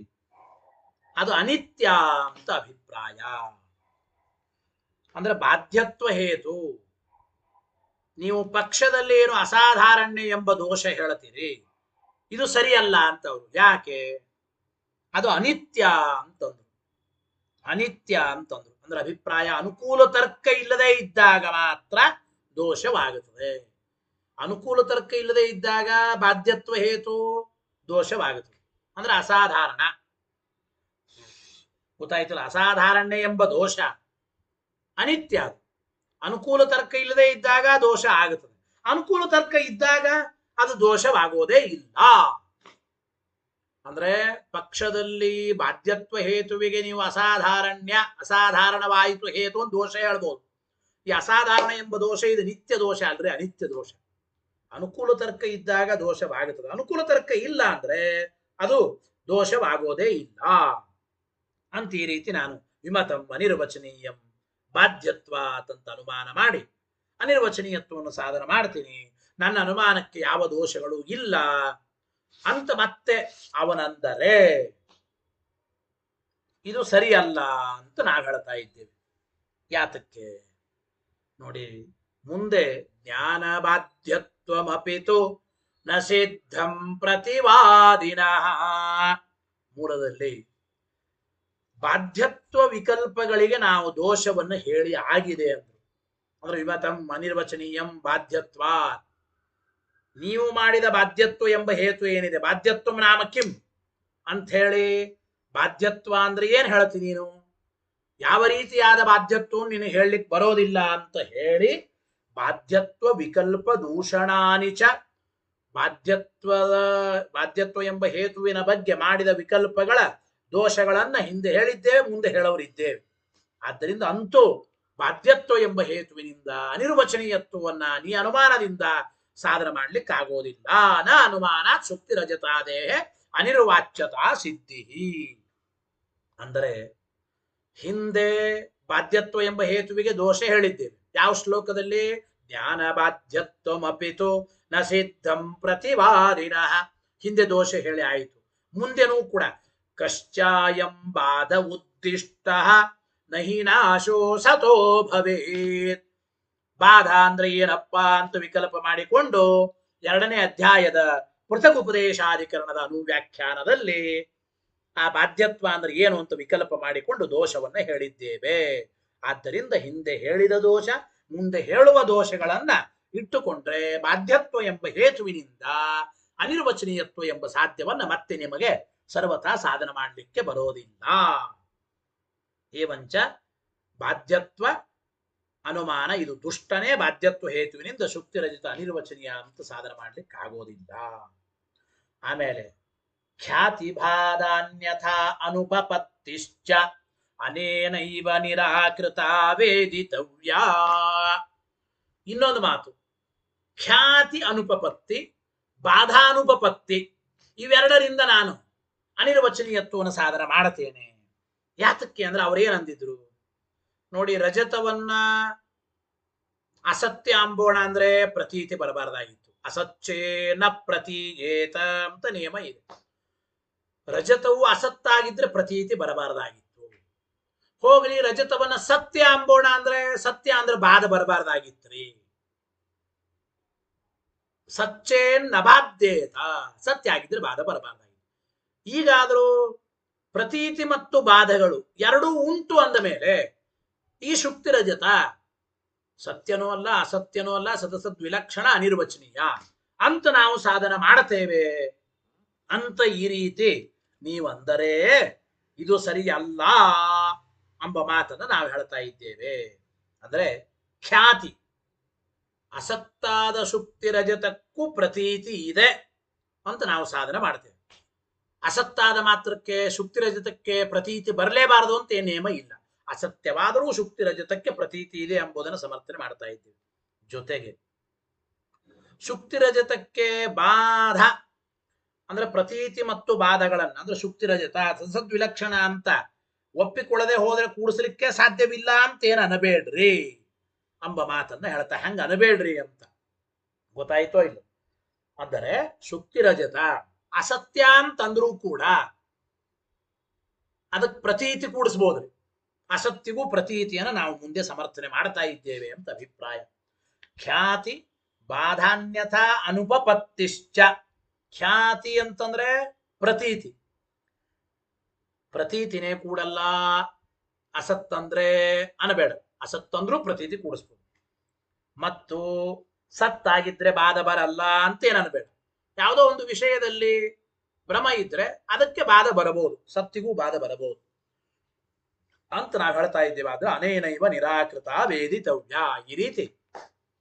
ಅದು ಅನಿತ್ಯ ಅಂತ ಅಭಿಪ್ರಾಯ. ಅಂದ್ರೆ ಬಾಧ್ಯತ್ವ ಹೇತು ನೀವು ಪಕ್ಷದಲ್ಲಿ ಏನು ಅಸಾಧಾರಣ್ಯ ಎಂಬ ದೋಷ ಹೇಳ್ತೀರಿ, ಇದು ಸರಿಯಲ್ಲ ಅಂತವ್ರು. ಯಾಕೆ? ಅದು ಅನಿತ್ಯ ಅಂತಂದ್ರು. ಅನಿತ್ಯ ಅಂತಂದ್ರು ಅಂದ್ರೆ ಅಭಿಪ್ರಾಯ ಅನುಕೂಲ ತರ್ಕ ಇಲ್ಲದೆ ಇದ್ದಾಗ ಮಾತ್ರ ದೋಷವಾಗುತ್ತದೆ. ಅನುಕೂಲ ತರ್ಕ ಇಲ್ಲದೆ ಇದ್ದಾಗ ಬಾಧ್ಯತ್ವ ಹೇತು ದೋಷವಾಗುತ್ತದೆ. ಅಂದ್ರೆ ಅಸಾಧಾರಣ. ಗೊತ್ತಾಯ್ತಲ್ಲ? ಅಸಾಧಾರಣ್ಯ ಎಂಬ ದೋಷ ಅನಿತ್ಯ. ಅನುಕೂಲ ತರ್ಕ ಇಲ್ಲದೆ ಇದ್ದಾಗ ದೋಷ ಆಗುತ್ತದೆ. ಅನುಕೂಲ ತರ್ಕ ಇದ್ದಾಗ ಅದು ದೋಷವಾಗೋದೇ ಇಲ್ಲ. ಅಂದ್ರೆ ಪಕ್ಷದಲ್ಲಿ ಬಾಧ್ಯತ್ವ ಹೇತುವಿಗೆ ನೀವು ಅಸಾಧಾರಣವಾಯಿತು ಹೇತು ಒಂದು ದೋಷ ಹೇಳ್ಬೋದು. ಈ ಅಸಾಧಾರಣ ಎಂಬ ದೋಷ ಇದು ನಿತ್ಯ ದೋಷ ಅಲ್ರಿ, ಅನಿತ್ಯ ದೋಷ. ಅನುಕೂಲ ತರ್ಕ ಇದ್ದಾಗ ದೋಷವಾಗುತ್ತದೆ, ಅನುಕೂಲ ತರ್ಕ ಇಲ್ಲ ಅಂದ್ರೆ ಅದು ದೋಷವಾಗೋದೇ ಇಲ್ಲ ಅಂತ ಈ ರೀತಿ ನಾನು ವಿಮತಂ ಅನಿರ್ವಚನೀಯಂ ಬಾಧ್ಯತ್ವ ಅಂತ ಅನುಮಾನ ಮಾಡಿ ಅನಿರ್ವಚನೀಯತ್ವವನ್ನು ಸಾಧನ ಮಾಡ್ತೀನಿ. ನನ್ನ ಅನುಮಾನಕ್ಕೆ ಯಾವ ದೋಷಗಳು ಇಲ್ಲ ಅಂತ ಮತ್ತೆ ಅವನಂದರೆ ಇದು ಸರಿಯಲ್ಲ ಅಂತ ನಾವು ಹೇಳ್ತಾ ಇದ್ದೇವೆ. ಯಾತಕ್ಕೆ ನೋಡಿ, ಮುಂದೆ ಜ್ಞಾನ ಬಾಧ್ಯತ್ವಮಪಿತು ನ ಸಿದ್ಧಂ ಪ್ರತಿವಾದಿನಃ ಮೂಲದಲ್ಲಿ ಬಾಧ್ಯತ್ವ ವಿಕಲ್ಪಗಳಿಗೆ ನಾವು ದೋಷವನ್ನು ಹೇಳಿ ಆಗಿದೆ ಅಂದ್ರು. ಅಂದ್ರೆ ವಿಮತಂ ಅನಿರ್ವಚನೀಯಂ ಬಾಧ್ಯತ್ವ, ನೀವು ಮಾಡಿದ ಬಾಧ್ಯತ್ವ ಎಂಬ ಹೇತು ಏನಿದೆ, ಬಾಧ್ಯತ್ವ ನಾಮ ಕಿಂ ಅಂತ ಹೇಳಿ, ಬಾಧ್ಯತ್ವ ಅಂದ್ರೆ ಏನ್ ಹೇಳ್ತೀನಿ ನೀನು, ಯಾವ ರೀತಿಯಾದ ಬಾಧ್ಯತ್ವ ನೀನು ಹೇಳಲಿಕ್ಕೆ ಬರೋದಿಲ್ಲ ಅಂತ ಹೇಳಿ ಬಾಧ್ಯತ್ವ ವಿಕಲ್ಪ ದೂಷಣಾನಿಚ, ಬಾಧ್ಯತ್ವ ಎಂಬ ಹೇತುವಿನ ಬಗ್ಗೆ ಮಾಡಿದ ವಿಕಲ್ಪಗಳ ದೋಷಗಳನ್ನ ಹಿಂದೆ ಹೇಳಿದ್ದೇವೆ, ಮುಂದೆ ಹೇಳೋರಿದ್ದೇವೆ. ಆದ್ದರಿಂದ ಅಂತೂ ಬಾಧ್ಯತ್ವ ಎಂಬ ಹೇತುವಿನಿಂದ ಅನಿರ್ವಚನೀಯತ್ವವನ್ನ ನೀ ಅನುಮಾನದಿಂದ ಸಾಧನ ಮಾಡ್ಲಿಕ್ಕೆ ಆಗೋದಿಲ್ಲ. ನ ಅನುಮಾನ ಸುಕ್ತಿ ರಜತಾದೇಹ ಅನಿರ್ವಾಚ್ಯತಾ ಸಿದ್ಧಿ. ಅಂದರೆ ಹಿಂದೆ ಬಾಧ್ಯತ್ವ ಎಂಬ ಹೇತುವಿಗೆ ದೋಷ ಹೇಳಿದ್ದೇವೆ. ಯಾವ ಶ್ಲೋಕದಲ್ಲಿ? ಜ್ಞಾನ ಬಾಧ್ಯತ್ವಮಪಿತು ನ ಸಿದ್ಧಂ ಪ್ರತಿವಾದಿನಃ. ಹಿಂದೆ ದೋಷ ಹೇಳಿ ಆಯಿತು. ಮುಂದೆನೂ ಕೂಡ ಕಶ್ಚಾಯಂ ಬಾಧ ಉದ್ದಿಷ್ಟ ನಹಿ ನಾಶೋ ಸತೋ ಭವೇತ್. ಬಾಧ ಅಂದ್ರೆ ಏನಪ್ಪ ಅಂತ ವಿಕಲ್ಪ ಮಾಡಿಕೊಂಡು 2ನೇ ಅಧ್ಯಾಯದ ಪೃಥಕ್ ಉಪದೇಶಾಧಿಕರಣದ ಅನುವ್ಯಾಖ್ಯಾನದಲ್ಲಿ ಆ ಬಾಧ್ಯತ್ವ ಅಂದ್ರೆ ಏನು ಅಂತ ವಿಕಲ್ಪ ಮಾಡಿಕೊಂಡು ದೋಷವನ್ನ ಹೇಳಿದ್ದೇವೆ. ಆದ್ದರಿಂದ ಹಿಂದೆ ಹೇಳಿದ ದೋಷ, ಮುಂದೆ ಹೇಳುವ ದೋಷಗಳನ್ನ ಇಟ್ಟುಕೊಂಡ್ರೆ ಬಾಧ್ಯತ್ವ ಎಂಬ ಹೇತುವಿನಿಂದ ಅನಿರ್ವಚನೀಯತ್ವ ಎಂಬ ಸಾಧ್ಯವನ್ನ ಮತ್ತೆ ನಿಮಗೆ ಸರ್ವಥಾ ಸಾಧನ ಮಾಡಲಿಕ್ಕೆ ಬರೋದಿಲ್ಲ. ಏವಂಚ ಬಾಧ್ಯತ್ವ ಅನುಮಾನ ಇದು ದುಷ್ಟನೇ, ಬಾಧ್ಯತ್ವ ಹೇತುವಿನಿಂದ ಶುಕ್ತಿರಜಿತ ಅನಿರ್ವಚನೀಯ ಅಂತ ಸಾಧನ ಮಾಡ್ಲಿಕ್ಕೆ ಆಗೋದಿಲ್ಲ. ಆಮೇಲೆ ಖ್ಯಾತಿ ಬಾಧಾನ್ಯಥಾ ಅನುಪಪತ್ತಿಶ್ಚ ಅನೇನೈವ ನಿರಾಕೃತ ವೇದಿತವ್ಯ. ಇನ್ನೊಂದು ಮಾತು, ಖ್ಯಾತಿ ಅನುಪಪತ್ತಿ, ಬಾಧಾನುಪಪತ್ತಿ ಇವೆರಡರಿಂದ ನಾನು ಅನಿರ್ವಚನೀಯತ್ವವನ್ನು ಸಾಧನ ಮಾಡುತ್ತೇನೆ. ಯಾತಕ್ಕೆ ಅಂದ್ರೆ ಅವ್ರೇನಂದಿದ್ರು ನೋಡಿ, ರಜತವನ್ನ ಅಸತ್ಯ ಅಂಬೋಣ ಅಂದ್ರೆ ಪ್ರತೀತಿ ಬರಬಾರ್ದಾಗಿತ್ತು. ಅಸಚ್ಚೇನ ಪ್ರತೀಯೇತ ಅಂತ ನಿಯಮ ಇದೆ. ರಜತವು ಅಸತ್ತಾಗಿದ್ರೆ ಪ್ರತೀತಿ ಬರಬಾರ್ದಾಗಿತ್ತು. ಹೋಗ್ಲಿ, ರಜತವನ್ನ ಸತ್ಯ ಅಂಬೋಣ ಅಂದ್ರೆ ಸತ್ಯ ಅಂದ್ರೆ ಬಾಧ ಬರಬಾರ್ದಾಗಿತ್ರಿ. ಸಚ್ಚೇನ್ ನಭಾದ್ಯೇತ, ಸತ್ಯ ಆಗಿದ್ರೆ ಬಾಧ ಬರಬಾರ್ದಾಗಿತ್ತು. ಈಗಾದರೂ ಪ್ರತೀತಿ ಮತ್ತು ಬಾಧಗಳು ಎರಡೂ ಉಂಟು ಅಂದ ಮೇಲೆ ಈ ಶುಕ್ತಿ ರಜತ ಸತ್ಯನೂ ಅಲ್ಲ ಅಸತ್ಯನೂ ಅಲ್ಲ, ಸದಸದ್ವಿಲಕ್ಷಣ ಅನಿರ್ವಚನೀಯ ಅಂತ ನಾವು ಸಾಧನ ಮಾಡುತ್ತೇವೆ ಅಂತ ಈ ರೀತಿ ನೀವಂದರೆ ಇದು ಸರಿಯಲ್ಲ ಎಂಬ ಮಾತನ್ನು ನಾವು ಹೇಳ್ತಾ ಇದ್ದೇವೆ. ಅಂದ್ರೆ ಖ್ಯಾತಿ, ಅಸತ್ತಾದ ಶುಕ್ತಿ ರಜತಕ್ಕೂ ಪ್ರತೀತಿ ಇದೆ ಅಂತ ನಾವು ಸಾಧನ ಮಾಡ್ತೇವೆ. ಅಸತ್ತಾದ ಮಾತ್ರಕ್ಕೆ ಶುಕ್ತಿ ರಜತಕ್ಕೆ ಪ್ರತೀತಿ ಬರಲೇಬಾರದು ಅಂತ ಏನ್ ನಿಯಮ ಇಲ್ಲ. ಅಸತ್ಯವಾದರೂ ಶುಕ್ತಿ ರಜತಕ್ಕೆ ಪ್ರತೀತಿ ಇದೆ ಎಂಬುದನ್ನು ಸಮರ್ಥನೆ ಮಾಡ್ತಾ ಇದ್ದೀವಿ. ಜೊತೆಗೆ ಶುಕ್ತಿ ರಜತಕ್ಕೆ ಬಾಧ ಅಂದ್ರೆ ಪ್ರತೀತಿ ಮತ್ತು ಬಾಧಗಳನ್ನ ಅಂದ್ರೆ ಶುಕ್ತಿ ರಜತ ಸದ್ವಿಲಕ್ಷಣ ಅಂತ ಒಪ್ಪಿಕೊಳ್ಳದೆ ಹೋದ್ರೆ ಕೂಡಿಸ್ಲಿಕ್ಕೆ ಸಾಧ್ಯವಿಲ್ಲ ಅಂತ ಏನ್ ಅನಬೇಡ್ರಿ ಎಂಬ ಮಾತನ್ನ ಹೇಳ್ತಾ. ಹಂಗ ಅನಬೇಡ್ರಿ ಅಂತ ಗೊತ್ತಾಯ್ತೋ ಇಲ್ಲ? ಅಂದರೆ ಶುಕ್ತಿ ರಜತ ಅಸತ್ಯ ಅಂತಂದ್ರೂ ಕೂಡ ಅದಕ್ಕೆ ಪ್ರತೀತಿ ಕೂಡಿಸ್ಬೋದ್ರಿ. ಅಸತ್ಯಗೂ ಪ್ರತೀತಿಯನ್ನು ನಾವು ಮುಂದೆ ಸಮರ್ಥನೆ ಮಾಡ್ತಾ ಇದ್ದೇವೆ ಅಂತ ಅಭಿಪ್ರಾಯ. ಖ್ಯಾತಿ ಬಾಧಾನ್ಯಥಾ ಅನುಪಪತ್ತಿಶ್ಚ. ಖ್ಯಾತಿ ಅಂತಂದ್ರೆ ಪ್ರತೀತಿ, ಪ್ರತೀತಿನೇ ಕೂಡಲ್ಲ. ಅಸತ್ತಂದ್ರೆ ಅನಬೇಡ, ಅಸತ್ತಂದ್ರೂ ಪ್ರತೀತಿ ಕೂಡಿಸ್ಬೋದು. ಮತ್ತು ಸತ್ತಾಗಿದ್ರೆ ಬಾಧ ಬರಲ್ಲ ಅಂತೇನು ಅನ್ಬೇಡ. ಯಾವುದೋ ಒಂದು ವಿಷಯದಲ್ಲಿ ಭ್ರಮ ಇದ್ರೆ ಅದಕ್ಕೆ ಬಾಧ ಬರಬಹುದು, ಸತ್ತಿಗೂ ಬಾಧ ಬರಬಹುದು ಅಂತ ನಾವು ಹೇಳ್ತಾ ಇದ್ದೇವೆ. ಆದ್ರೆ ಅನೇನೈವ ನಿರಾಕೃತ ವೇದಿತವ್ಯ. ಈ ರೀತಿ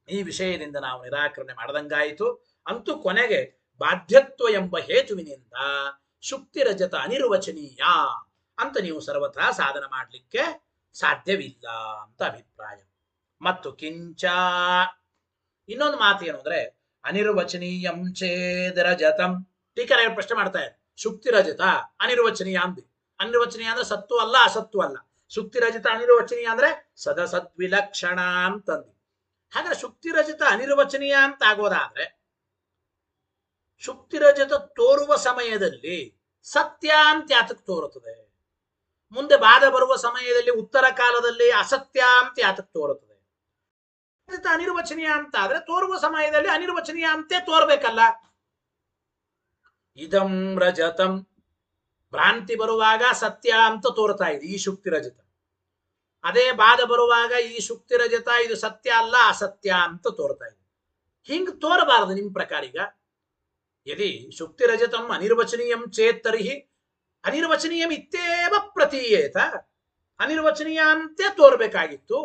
ಈ ವಿಷಯದಿಂದ ನಾವು ನಿರಾಕರಣೆ ಮಾಡದಂಗಾಯಿತು. ಅಂತೂ ಕೊನೆಗೆ ಬಾಧ್ಯತ್ವ ಎಂಬ ಹೇತುವಿನಿಂದ ಶುಕ್ತಿ ರಜತ ಅನಿರ್ವಚನೀಯ ಅಂತ ನೀವು ಸರ್ವಥಾ ಸಾಧನ ಮಾಡಲಿಕ್ಕೆ ಸಾಧ್ಯವಿಲ್ಲ ಅಂತ ಅಭಿಪ್ರಾಯ. ಮತ್ತು ಕಿಂಚ ಇನ್ನೊಂದು ಮಾತು ಏನು ಅಂದ್ರೆ ಅನಿರ್ವಚನೀಯಂ ಚೇದ್ ರಜತಂ. ಟೀಕರ ಪ್ರಶ್ನೆ ಮಾಡ್ತಾ ಇದೆ, ಶುಕ್ತಿ ರಜತ ಅನಿರ್ವಚನೀಯ ಅಂದಿ. ಅನಿರ್ವಚನೀಯ ಅಂದ್ರೆ ಸತ್ತು ಅಲ್ಲ ಅಸತ್ತು ಅಲ್ಲ. ಶುಕ್ತಿ ರಜತ ಅನಿರ್ವಚನೀಯ ಅಂದ್ರೆ ಸದಸದ್ವಿಲಕ್ಷಣ ಅಂತಂದಿ. ಹಾಗಾದ್ರೆ ಶುಕ್ತಿ ರಜತ ಅನಿರ್ವಚನೀಯ ಅಂತ ಆಗೋದಾದ್ರೆ ಶುಕ್ತಿ ರಜತ ತೋರುವ ಸಮಯದಲ್ಲಿ ಸತ್ಯ ಅಂತ ಯಾತಕ್ಕೆ ತೋರುತ್ತದೆ, ಮುಂದೆ ಬಾಧ ಬರುವ ಸಮಯದಲ್ಲಿ ಉತ್ತರ ಕಾಲದಲ್ಲಿ ಅಸತ್ಯ ಅಂತ ಯಾತಕ್ಕೆ ತೋರುತ್ತದೆ. ಅನಿರ್ವಚನೀಯ ಅಂತ ಆದ್ರೆ ತೋರುವ ಸಮಯದಲ್ಲಿ ಅನಿರ್ವಚನೀಯ ಅಂತೆ ತೋರ್ಬೇಕಲ್ಲ. ಇದಂ ರಜತಂ ಭ್ರಾಂತಿ ಬರುವಾಗ ಸತ್ಯ ಅಂತ ತೋರ್ತಾ ಇದೆ ಈ ಶುಕ್ತಿ ರಜತ. ಅದೇ ಬಾಧ ಬರುವಾಗ ಈ ಶುಕ್ತಿ ರಜತ ಇದು ಸತ್ಯ ಅಲ್ಲ ಅಸತ್ಯ ಅಂತ ತೋರ್ತಾ ಇದೆ. ಹಿಂಗ್ ತೋರಬಾರದು ನಿಮ್ ಪ್ರಕಾರ. ಈಗ ಯದಿ ಶುಕ್ತಿ ರಜತಂ ಅನಿರ್ವಚನೀಯಂ ಚೇತ್ ತರ್ಹಿ ಅನಿರ್ವಚನೀಯಂ ಇತ್ಯೇವ ಪ್ರತೀಯೇತ. ಅನಿರ್ವಚನೀಯ ಅಂತೆ ತೋರ್ಬೇಕಾಗಿತ್ತು.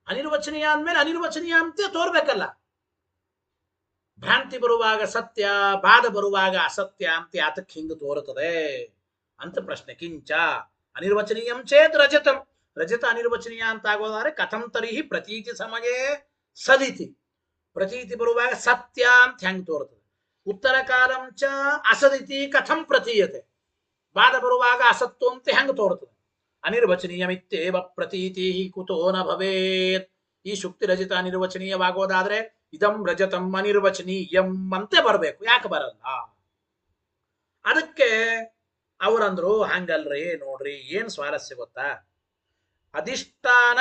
ಅನಿರ್ವಚನೀಯ ಅಂದ್ಮೇಲೆ ಅನಿರ್ವಚನೀಯ ಅಂತೆ ತೋರ್ಬೇಕಲ್ಲ. ಭ್ರಾಂತಿ ಬರುವಾಗ ಸತ್ಯ, ಬಾಧ ಬರುವಾಗ ಅಸತ್ಯ ಅಂತ ಯಾತಕ್ಕೆ ಹಿಂಗ ತೋರುತ್ತದೆ ಅಂತ ಪ್ರಶ್ನೆ. ಕಿಂಚ ಅನಿರ್ವಚನೀಯಂ ಚೇತ್ ರಜತಂ, ರಜತ ಅನಿರ್ವಚನೀಯ ಅಂತ ಆಗೋದಾದ್ರೆ ಕಥಂ ತರಿಹಿ ಪ್ರತೀತಿ ಸಮಯೇ ಸದಿತಿ. ಪ್ರತೀತಿ ಬರುವಾಗ ಸತ್ಯ ಅಂತ ಹೆಂಗ್ ತೋರುತ್ತದೆ. ಉತ್ತರ ಕಾಲಂ ಚ ಅಸದಿತಿ ಕಥಂ ಪ್ರತೀಯತೆ. ಬಾಧ ಬರುವಾಗ ಅಸತ್ತು ಅಂತ ಹೆಂಗ್ ತೋರುತ್ತದೆ. ಅನಿರ್ವಚನೀಯಮಿತ್ತೇವ ಪ್ರತೀತಿ ಕುತೋ ನ ಭವೇತ್. ಈ ಶುಕ್ತಿ ರಜತ ಅನಿರ್ವಚನೀಯವಾಗೋದಾದ್ರೆ ಇದಂ ರಜತಂ ಅನಿರ್ವಚನೀಯಂ ಅಂತೆ ಬರಬೇಕು. ಯಾಕೆ ಬರಲ್ಲ? ಅದಕ್ಕೆ ಅವರಂದ್ರು ಹಂಗಲ್ರಿ, ನೋಡ್ರಿ ಏನ್ ಸ್ವಾರಸ್ಯ ಗೊತ್ತಾ, ಅಧಿಷ್ಠಾನ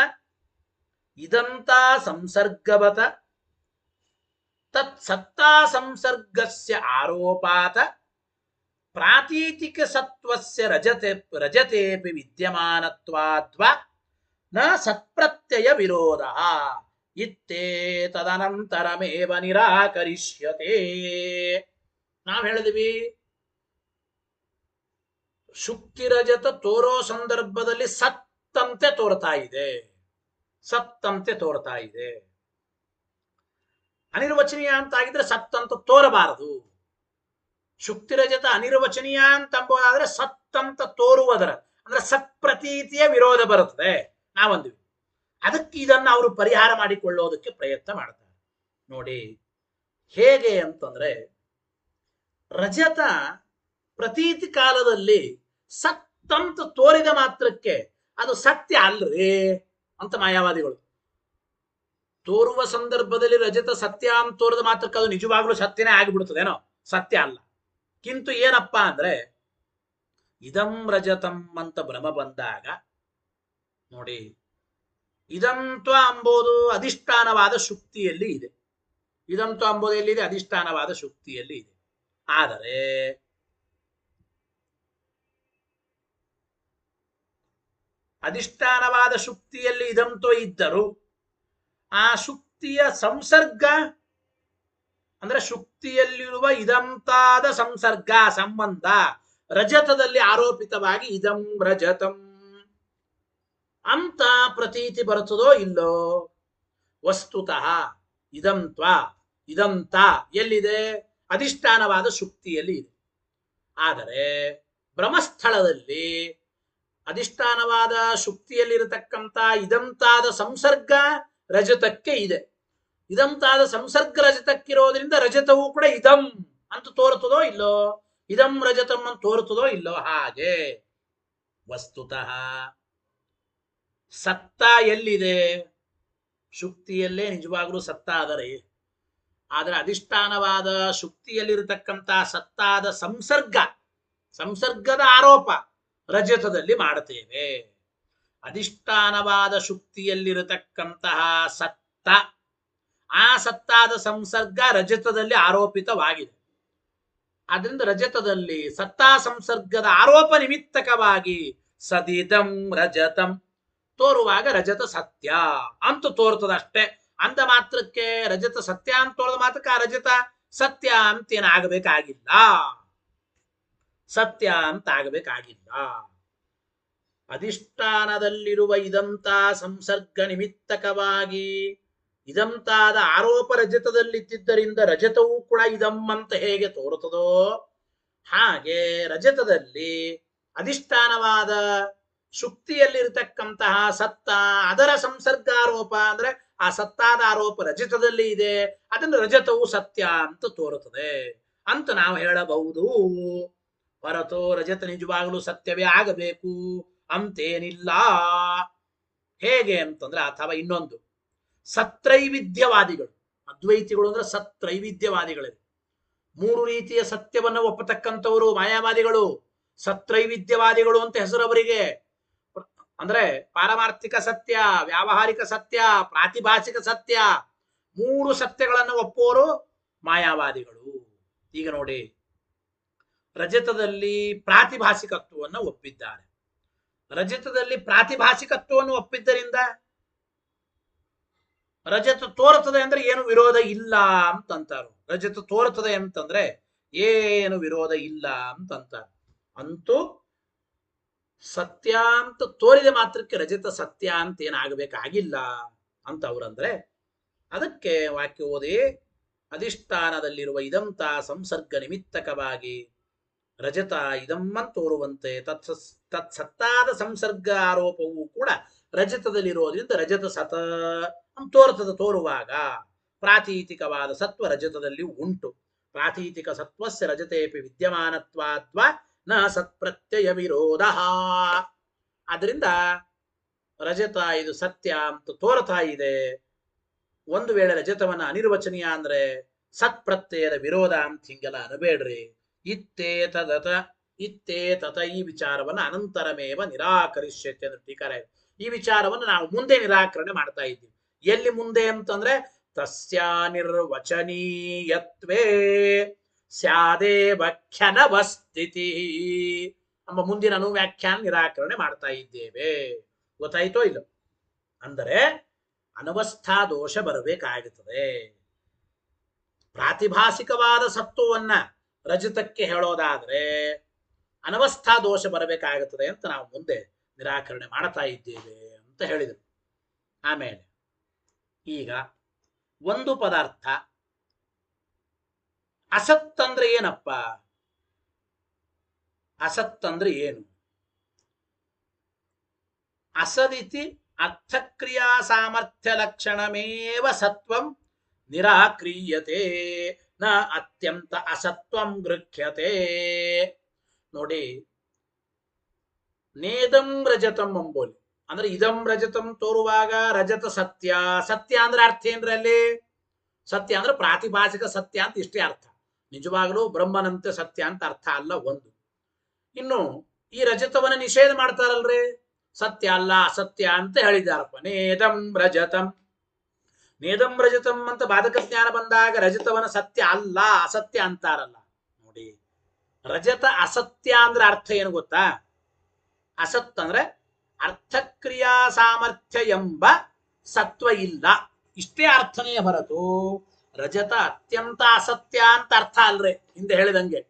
ಇದಂತ ಸಂಸರ್ಗವತ ತತ್ ಸತ್ತಾ ಸಂಸರ್ಗಸ್ಯ ಆರೋಪಾತ ಪ್ರಾತೀತಿಕ ಸತ್ವಸ್ಯ ರಜತೇಪಿ ವಿದ್ಯಮಾನತ್ವಾದ್ವಾ ನ ಸತ್ಪ್ರತ್ಯಯ ವಿರೋಧ ಇತ್ತೇ ತದನಂತರಮೇವ ನಿರಾಕರಿಷ್ಯತೆ. ನಾವ್ ಹೇಳಿದ್ವಿ ಶುಕ್ತಿ ರಜತ ತೋರೋ ಸಂದರ್ಭದಲ್ಲಿ ಸತ್ತಂತೆ ತೋರ್ತಾ ಇದೆ, ಸತ್ತಂತೆ ತೋರ್ತಾ ಇದೆ. ಅನಿರ್ವಚನೀಯ ಅಂತ ಆಗಿದ್ರೆ ಸತ್ತಂತ ತೋರಬಾರದು. ಶುಕ್ತಿ ರಜತ ಅನಿರ್ವಚನೀಯ ಅಂತ ಅಂಬೋದಾದ್ರೆ ಸತ್ತಂತ ತೋರುವುದರ ಅಂದ್ರೆ ಸತ್ಪ್ರತೀತಿಯ ವಿರೋಧ ಬರುತ್ತದೆ ನಾವಂದ್ವಿ. ಅದಕ್ಕೆ ಇದನ್ನ ಅವರು ಪರಿಹಾರ ಮಾಡಿಕೊಳ್ಳೋದಕ್ಕೆ ಪ್ರಯತ್ನ ಮಾಡ್ತಾರೆ. ನೋಡಿ ಹೇಗೆ ಅಂತಂದ್ರೆ, ರಜತ ಪ್ರತೀತಿ ಕಾಲದಲ್ಲಿ ಸತ್ತಂತ ತೋರಿದ ಮಾತ್ರಕ್ಕೆ ಅದು ಸತ್ಯ ಅಲ್ರಿ ಅಂತ ಮಾಯಾವಾದಿಗಳು. ತೋರುವ ಸಂದರ್ಭದಲ್ಲಿ ರಜತ ಸತ್ಯ ಅಂತ ತೋರಿದ ಮಾತ್ರಕ್ಕೆ ಅದು ನಿಜವಾಗ್ಲೂ ಸತ್ಯನೇ ಆಗಿಬಿಡುತ್ತದೇನೋ, ಸತ್ಯ ಅಲ್ಲ. ಕಿಂತು ಏನಪ್ಪಾ ಅಂದ್ರೆ ಇದಂ ರಜತಂ ಅಂತ ಭ್ರಮ ಬಂದಾಗ ನೋಡಿ, ಇದಂತ್ವ ಅಂಬೋದು ಅಧಿಷ್ಠಾನವಾದ ಶುಕ್ತಿಯಲ್ಲಿ ಇದೆ. ಇದಂತ್ವ ಅಂಬೋದು ಎಲ್ಲಿದೆ? ಅಧಿಷ್ಠಾನವಾದ ಶುಕ್ತಿಯಲ್ಲಿ ಇದೆ. ಆದರೆ ಅಧಿಷ್ಠಾನವಾದ ಶುಕ್ತಿಯಲ್ಲಿ ಇದಂತೋ ಇದ್ದರು ಆ ಶುಕ್ತಿಯ ಸಂಸರ್ಗ ಅಂದ್ರೆ ಶುಕ್ತಿಯಲ್ಲಿರುವ ಇದಂತಾದ ಸಂಸರ್ಗ ಸಂಬಂಧ ರಜತದಲ್ಲಿ ಆರೋಪಿತವಾಗಿ ಇದಂ ರಜತಂ ಅಂತ ಪ್ರತೀತಿ ಬರುತ್ತದೋ ಇಲ್ಲೋ? ವಸ್ತುತಃ ಇದಂತ್ವ ಇದಂತ ಎಲ್ಲಿದೆ? ಅಧಿಷ್ಠಾನವಾದ ಶುಕ್ತಿಯಲ್ಲಿ ಇದೆ. ಆದರೆ ಬ್ರಹ್ಮಸ್ಥಳದಲ್ಲಿ ಅಧಿಷ್ಠಾನವಾದ ಶುಕ್ತಿಯಲ್ಲಿರತಕ್ಕಂಥ ಇದಂತಾದ ಸಂಸರ್ಗ ರಜತಕ್ಕೆ ಇದೆ. ಇದಂತಾದ ಸಂಸರ್ಗ ರಜತಕ್ಕಿರೋದ್ರಿಂದ ರಜತವೂ ಕೂಡ ಇದಂ ಅಂತ ತೋರುತ್ತದೋ ಇಲ್ಲೋ? ಇದಂ ರಜತಂ ಅಂತ ತೋರುತ್ತದೋ ಇಲ್ಲೋ? ಹಾಗೆ ವಸ್ತುತಃ ಸತ್ತ ಎಲ್ಲಿದೆ? ಶುಕ್ತಿಯಲ್ಲೇ ನಿಜವಾಗ್ಲೂ ಸತ್ತ ಆದರೆ, ಆದರೆ ಅಧಿಷ್ಠಾನವಾದ ಶುಕ್ತಿಯಲ್ಲಿರತಕ್ಕಂಥ ಸತ್ತಾದ ಸಂಸರ್ಗದ ಆರೋಪ ರಜತದಲ್ಲಿ ಮಾಡುತ್ತೇವೆ. ಅಧಿಷ್ಠಾನವಾದ ಶುಕ್ತಿಯಲ್ಲಿರತಕ್ಕಂತಹ ಸತ್ತ, ಆ ಸತ್ತಾದ ಸಂಸರ್ಗ ರಜತದಲ್ಲಿ ಆರೋಪಿತವಾಗಿದೆ. ಆದ್ರಿಂದ ರಜತದಲ್ಲಿ ಸತ್ತಾ ಸಂಸರ್ಗದ ಆರೋಪ ನಿಮಿತ್ತಕವಾಗಿ ಸದಿದಂ ರಜತಂ ತೋರುವಾಗ ರಜತ ಸತ್ಯ ಅಂತ ತೋರ್ತದಷ್ಟೇ. ಅಂದ ಮಾತ್ರಕ್ಕೆ ರಜತ ಸತ್ಯ ಅಂತ ತೋರದ ಮಾತ್ರಕ್ಕೆ ಆ ರಜತ ಸತ್ಯ ಅಂತೇನು ಆಗಬೇಕಾಗಿಲ್ಲ, ಸತ್ಯ ಅಂತ ಆಗಬೇಕಾಗಿಲ್ಲ. ಅಧಿಷ್ಠಾನದಲ್ಲಿರುವ ಇದಂತ ಸಂಸರ್ಗ ನಿಮಿತ್ತಕವಾಗಿ ಇದಂತಾದ ಆರೋಪ ರಜತದಲ್ಲಿದ್ದರಿಂದ ರಜತವೂ ಕೂಡ ಇದಂ ಅಂತ ಹೇಗೆ ತೋರುತ್ತದೋ ಹಾಗೆ ರಜತದಲ್ಲಿ ಅಧಿಷ್ಠಾನವಾದ ಶುಕ್ತಿಯಲ್ಲಿರತಕ್ಕಂತಹ ಸತ್ತ, ಅದರ ಸಂಸರ್ಗಾರೋಪ ಅಂದ್ರೆ ಆ ಸತ್ತಾದ ಆರೋಪ ರಜತದಲ್ಲಿ ಇದೆ, ಅದನ್ನು ರಜತವು ಸತ್ಯ ಅಂತ ತೋರುತ್ತದೆ ಅಂತ ನಾವು ಹೇಳಬಹುದು. ಹೊರತು ರಜತ ನಿಜವಾಗಲೂ ಸತ್ಯವೇ ಆಗಬೇಕು ಅಂತೇನಿಲ್ಲ. ಹೇಗೆ ಅಂತಂದ್ರೆ, ಅಥವಾ ಇನ್ನೊಂದು, ಸತ್ರೈವಿಧ್ಯವಾದಿಗಳು, ಅದ್ವೈತಿಗಳು ಅಂದ್ರೆ ಸತ್ರೈವಿಧ್ಯವಾದಿಗಳಿವೆ. ಮೂರು ರೀತಿಯ ಸತ್ಯವನ್ನು ಒಪ್ಪತಕ್ಕಂಥವರು ಮಾಯಾವಾದಿಗಳು, ಸತ್ರೈವಿಧ್ಯವಾದಿಗಳು ಅಂತ ಹೆಸರು ಅವರಿಗೆ. ಅಂದ್ರೆ ಪಾರಮಾರ್ಥಿಕ ಸತ್ಯ, ವ್ಯಾವಹಾರಿಕ ಸತ್ಯ, ಪ್ರಾತಿಭಾಸಿಕ ಸತ್ಯ, ಮೂರು ಸತ್ಯಗಳನ್ನು ಒಪ್ಪೋರು ಮಾಯಾವಾದಿಗಳು. ಈಗ ನೋಡಿ, ರಜತದಲ್ಲಿ ಪ್ರಾತಿಭಾಸಿಕತ್ವವನ್ನು ಒಪ್ಪಿದ್ದಾರೆ. ರಜತದಲ್ಲಿ ಪ್ರಾತಿಭಾಸಿಕತ್ವವನ್ನು ಒಪ್ಪಿದ್ದರಿಂದ ರಜತ ತೋರುತ್ತದೆ ಅಂದ್ರೆ ಏನು ವಿರೋಧ ಇಲ್ಲ ಅಂತಂತಾರು. ರಜತ ತೋರುತ್ತದೆ ಅಂತಂದ್ರೆ ಏನು ವಿರೋಧ ಇಲ್ಲ ಅಂತಂತಾರೆ. ಅಂತೂ ಸತ್ಯ ಅಂತ ತೋರಿದ ಮಾತ್ರಕ್ಕೆ ರಜತ ಸತ್ಯ ಅಂತ ಏನಾಗಬೇಕಾಗಿಲ್ಲ ಅಂತ ಅವ್ರಂದ್ರೆ, ಅದಕ್ಕೆ ವಾಕ್ಯ ಓದಿ, ಅಧಿಷ್ಠಾನದಲ್ಲಿರುವ ಇದಂತ ಸಂಸರ್ಗ ನಿಮಿತ್ತಕವಾಗಿ ರಜತ ಇದಮ್ಮನ್ ತೋರುವಂತೆ ತತ್ಸತ್ತಾದ ಸಂಸರ್ಗ ಆರೋಪವೂ ಕೂಡ ರಜತದಲ್ಲಿರೋದ್ರಿಂದ ರಜತ ಸತ ತೋರುವಾಗ ಪ್ರಾತೀತಿಕವಾದ ಸತ್ವ ರಜತದಲ್ಲಿ ಉಂಟು. ಪ್ರಾತೀತಿಕ ಸತ್ವಸ್ಯ ರಜತೇಪಿ ವಿದ್ಯಮಾನತ್ವಾದ್ವಾ ನ ಸತ್ಪ್ರತ್ಯಯ ವಿರೋಧ. ಆದ್ರಿಂದ ರಜತ ಇದು ಸತ್ಯ ಅಂತ ತೋರ್ತಾ ಇದೆ. ಒಂದು ವೇಳೆ ರಜತವನ್ನ ಅನಿರ್ವಚನೀಯ ಅಂದ್ರೆ ಸತ್ಪ್ರತ್ಯಯದ ವಿರೋಧ ಅಂತ ಹಿಂಗೆಲ್ಲ ಅನಬೇಡ್ರಿ. ಇತ್ತೇತತ ಈ ವಿಚಾರವನ್ನು ಅನಂತರಮೇವ ನಿರಾಕರಿಷ್ಯತೆ ಅಂತ ಟೀಕಾರ ಇದೆ. ಈ ವಿಚಾರವನ್ನು ನಾವು ಮುಂದೆ ನಿರಾಕರಣೆ ಮಾಡ್ತಾ ಇದ್ದೀವಿ. ಎಲ್ಲಿ ಮುಂದೆ ಅಂತಂದ್ರೆ ತಸ್ಯಾನಿರ್ವಚನೀಯತ್ವೇ ಸ್ಯಾದೇವ ಖ್ಯಾನವಸ್ಥಿತಿ ಎಂಬ ಮುಂದಿನ ಅನುವ್ಯಾಖ್ಯಾನ ನಿರಾಕರಣೆ ಮಾಡ್ತಾ ಇದ್ದೇವೆ. ಗೊತ್ತಾಯ್ತೋ ಇಲ್ಲ? ಅಂದರೆ ಅನವಸ್ಥಾ ದೋಷ ಬರಬೇಕಾಗುತ್ತದೆ. ಪ್ರಾತಿಭಾಸಿಕವಾದ ಸತ್ವವನ್ನ ರಜತಕ್ಕೆ ಹೇಳೋದಾದ್ರೆ ಅನವಸ್ಥಾ ದೋಷ ಬರಬೇಕಾಗುತ್ತದೆ ಅಂತ ನಾವು ಮುಂದೆ ನಿರಾಕರಣೆ ಮಾಡ್ತಾ ಇದ್ದೇವೆ ಅಂತ ಹೇಳಿದರು. ಆಮೇಲೆ ಈಗ ಒಂದು ಪದಾರ್ಥ ಅಸತ್ ಅಂದ್ರೆ ಏನಪ್ಪ? ಅಸತ್ ಅಂದ್ರೆ ಏನು? ಅಸದಿತಿ ಅರ್ಥಕ್ರಿಯಾ ಸಾಮರ್ಥ್ಯ ಲಕ್ಷಣಮೇವ ಸತ್ವಂ ನಿರಾಕ್ರಿಯತೆ ನ ಅತ್ಯಂತ ಅಸತ್ವಂ ಗೃಹ್ಯತೆ. ನೋಡಿ, ನೇದಂ ರಜತಂ ಅಂಬೋಲಿ ಅಂದ್ರೆ ಇದಂ ರಜತಂ ತೋರುವಾಗ ರಜತ ಸತ್ಯ. ಸತ್ಯ ಅಂದ್ರೆ ಅರ್ಥ ಏನ್ರಿ ಅಲ್ಲಿ? ಸತ್ಯ ಅಂದ್ರೆ ಪ್ರಾತಿಭಾಸಿಕ ಸತ್ಯ ಅಂತ ಇಷ್ಟೇ ಅರ್ಥ. ನಿಜವಾಗಲೂ ಬ್ರಹ್ಮನಂತೆ ಸತ್ಯ ಅಂತ ಅರ್ಥ ಅಲ್ಲ ಒಂದು. ಇನ್ನು ಈ ರಜತವನ್ನ ನಿಷೇಧ ಮಾಡ್ತಾರಲ್ರಿ, ಸತ್ಯ ಅಲ್ಲ ಅಸತ್ಯ ಅಂತ ಹೇಳಿದಾರಪ್ಪ. ನೇದಂ ರಜತಂ, ನೇದಂ ರಜತಂ ಅಂತ ಬಾಧಕ ಜ್ಞಾನ ಬಂದಾಗ ರಜತವನ ಸತ್ಯ ಅಲ್ಲ ಅಸತ್ಯ ಅಂತಾರಲ್ಲ. ನೋಡಿ, ರಜತ ಅಸತ್ಯ ಅಂದ್ರೆ ಅರ್ಥ ಏನು ಗೊತ್ತಾ? ಅಸತ್ ಅಂದ್ರೆ ಅರ್ಥಕ್ರಿಯಾ ಸಾಮರ್ಥ್ಯ ಎಂಬ ಸತ್ವ ಇಲ್ಲ, ಇಷ್ಟೇ ಅರ್ಥನೇ ಹೊರತು ರಜತ ಅತ್ಯಂತ ಅಸತ್ಯ ಅಂತ ಅರ್ಥ ಅಲ್ರಿ. ಹಿಂದೆ ಹೇಳಿದಂಗೆ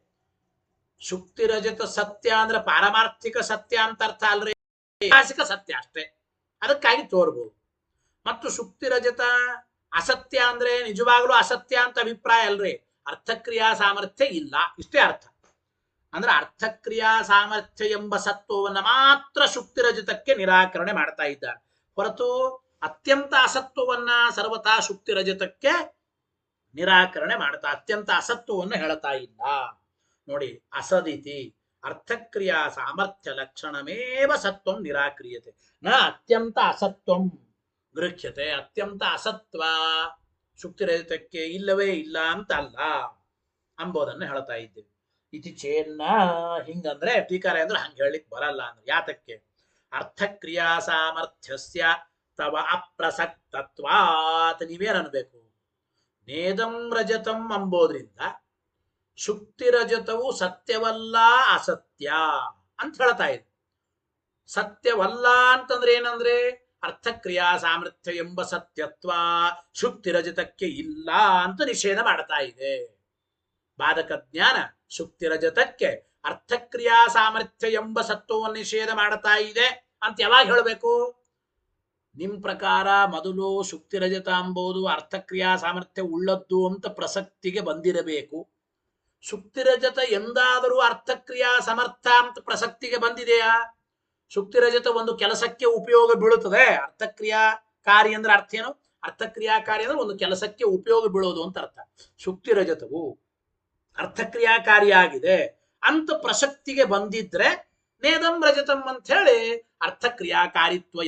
ಶುಕ್ತಿ ರಜತ ಸತ್ಯ ಅಂದ್ರೆ ಪಾರಮಾರ್ಥಿಕ ಸತ್ಯ ಅಂತ ಅರ್ಥ ಅಲ್ರಿ, ಐತಿಹಾಸಿಕ ಸತ್ಯ ಅಷ್ಟೇ. ಅದಕ್ಕಾಗಿ ತೋರ್ಬೋದು. ಮತ್ತು ಶುಕ್ತಿ ರಜತ ಅಸತ್ಯ ಅಂದ್ರೆ ನಿಜವಾಗ್ಲೂ ಅಸತ್ಯ ಅಂತ ಅಭಿಪ್ರಾಯ ಅಲ್ರಿ, ಅರ್ಥಕ್ರಿಯಾ ಸಾಮರ್ಥ್ಯ ಇಲ್ಲ, ಇಷ್ಟೇ ಅರ್ಥ. ಅಂದ್ರೆ ಅರ್ಥಕ್ರಿಯಾ ಸಾಮರ್ಥ್ಯ ಎಂಬ ಸತ್ವವನ್ನು ಮಾತ್ರ ಶುಕ್ತಿ ರಜತಕ್ಕೆ ನಿರಾಕರಣೆ ಮಾಡ್ತಾ ಇದ್ದಾರೆ ಹೊರತು ಅತ್ಯಂತ ಅಸತ್ವವನ್ನ ಸರ್ವತಾ ಶುಕ್ತಿ ರಜತಕ್ಕೆ ನಿರಾಕರಣೆ ಮಾಡ್ತಾ, ಅತ್ಯಂತ ಅಸತ್ವವನ್ನು ಹೇಳ್ತಾ ಇಲ್ಲ. ನೋಡಿ, ಅಸದಿತಿ ಅರ್ಥಕ್ರಿಯಾ ಸಾಮರ್ಥ್ಯ ಲಕ್ಷಣಮೇವ ಸತ್ವಂ ನಿರಾಕ್ರಿಯತೆ ನ ಅತ್ಯಂತ ಅಸತ್ವಂ ಗೃಹ್ಯತೆ. ಅತ್ಯಂತ ಅಸತ್ವ ಶುಕ್ತಿರಹಿತಕ್ಕೆ ಇಲ್ಲವೇ ಇಲ್ಲ ಅಂತ ಅಲ್ಲ ಅಂಬೋದನ್ನು ಹೇಳ್ತಾ ಇದ್ದೇವೆ. ಇತಿ ಚೇನ್ನ, ಹಿಂಗಂದ್ರೆ ಟೀಕಾರ ಅಂದ್ರೆ ಹಂಗೆ ಹೇಳಲಿಕ್ಕೆ ಬರಲ್ಲ ಅಂದ್ರೆ ಯಾತಕ್ಕೆ? ಅರ್ಥಕ್ರಿಯಾ ಸಾಮರ್ಥ್ಯಸ್ಯ ತವ ಅಪ್ರಸಕ್ತತ್ವಾತ್. ನೀವೇನ್ ಅನ್ಬೇಕು? ನೇದಂ ರಜತಂ ಅಂಬೋದ್ರಿಂದ ಶುಕ್ತಿ ರಜತವು ಸತ್ಯವಲ್ಲ ಅಸತ್ಯ ಅಂತ ಹೇಳ್ತಾ ಇದೆ. ಸತ್ಯವಲ್ಲ ಅಂತಂದ್ರೆ ಏನಂದ್ರೆ ಅರ್ಥಕ್ರಿಯಾ ಸಾಮರ್ಥ್ಯ ಎಂಬ ಸತ್ಯತ್ವ ಶುಕ್ತಿ ರಜತಕ್ಕೆ ಇಲ್ಲ ಅಂತ ನಿಷೇಧ ಮಾಡ್ತಾ ಇದೆ. ಬಾಧಕ ಜ್ಞಾನ ಶುಕ್ತಿ ರಜತಕ್ಕೆ ಅರ್ಥಕ್ರಿಯಾ ಸಾಮರ್ಥ್ಯ ಎಂಬ ಸತ್ವವನ್ನು ನಿಷೇಧ ಮಾಡ್ತಾ ಇದೆ ಅಂತ ಯಾವಾಗ ಹೇಳಬೇಕು? ನಿಮ್ ಪ್ರಕಾರ ಮೊದಲು ಶುಕ್ತಿ ರಜತ ಎಂಬುದು ಅರ್ಥಕ್ರಿಯಾ ಸಾಮರ್ಥ್ಯ ಉಳ್ಳದ್ದು ಅಂತ ಪ್ರಸಕ್ತಿಗೆ ಬಂದಿರಬೇಕು. ಸುಕ್ತಿರಜತ ಎಂದಾದರೂ ಅರ್ಥಕ್ರಿಯಾ ಸಮರ್ಥ ಅಂತ ಪ್ರಸಕ್ತಿಗೆ ಬಂದಿದೆಯಾ? ಸುಕ್ತಿರಜತ ಒಂದು ಕೆಲಸಕ್ಕೆ ಉಪಯೋಗ ಬೀಳುತ್ತದೆ. ಅರ್ಥಕ್ರಿಯಾಕಾರಿ ಅಂದ್ರೆ ಅರ್ಥ ಏನು? ಅರ್ಥಕ್ರಿಯಾಕಾರಿ ಅಂದ್ರೆ ಒಂದು ಕೆಲಸಕ್ಕೆ ಉಪಯೋಗ ಬೀಳೋದು ಅಂತ ಅರ್ಥ. ಸುಕ್ತಿರಜತವು ಅರ್ಥಕ್ರಿಯಾಕಾರಿಯಾಗಿದೆ ಅಂತ ಪ್ರಸಕ್ತಿಗೆ ಬಂದಿದ್ರೆ ನೇದಂ ರಜತಂ ಅಂತ ಹೇಳಿ ಅರ್ಥಕ್ರಿಯಾಕಾರಿತ್ವ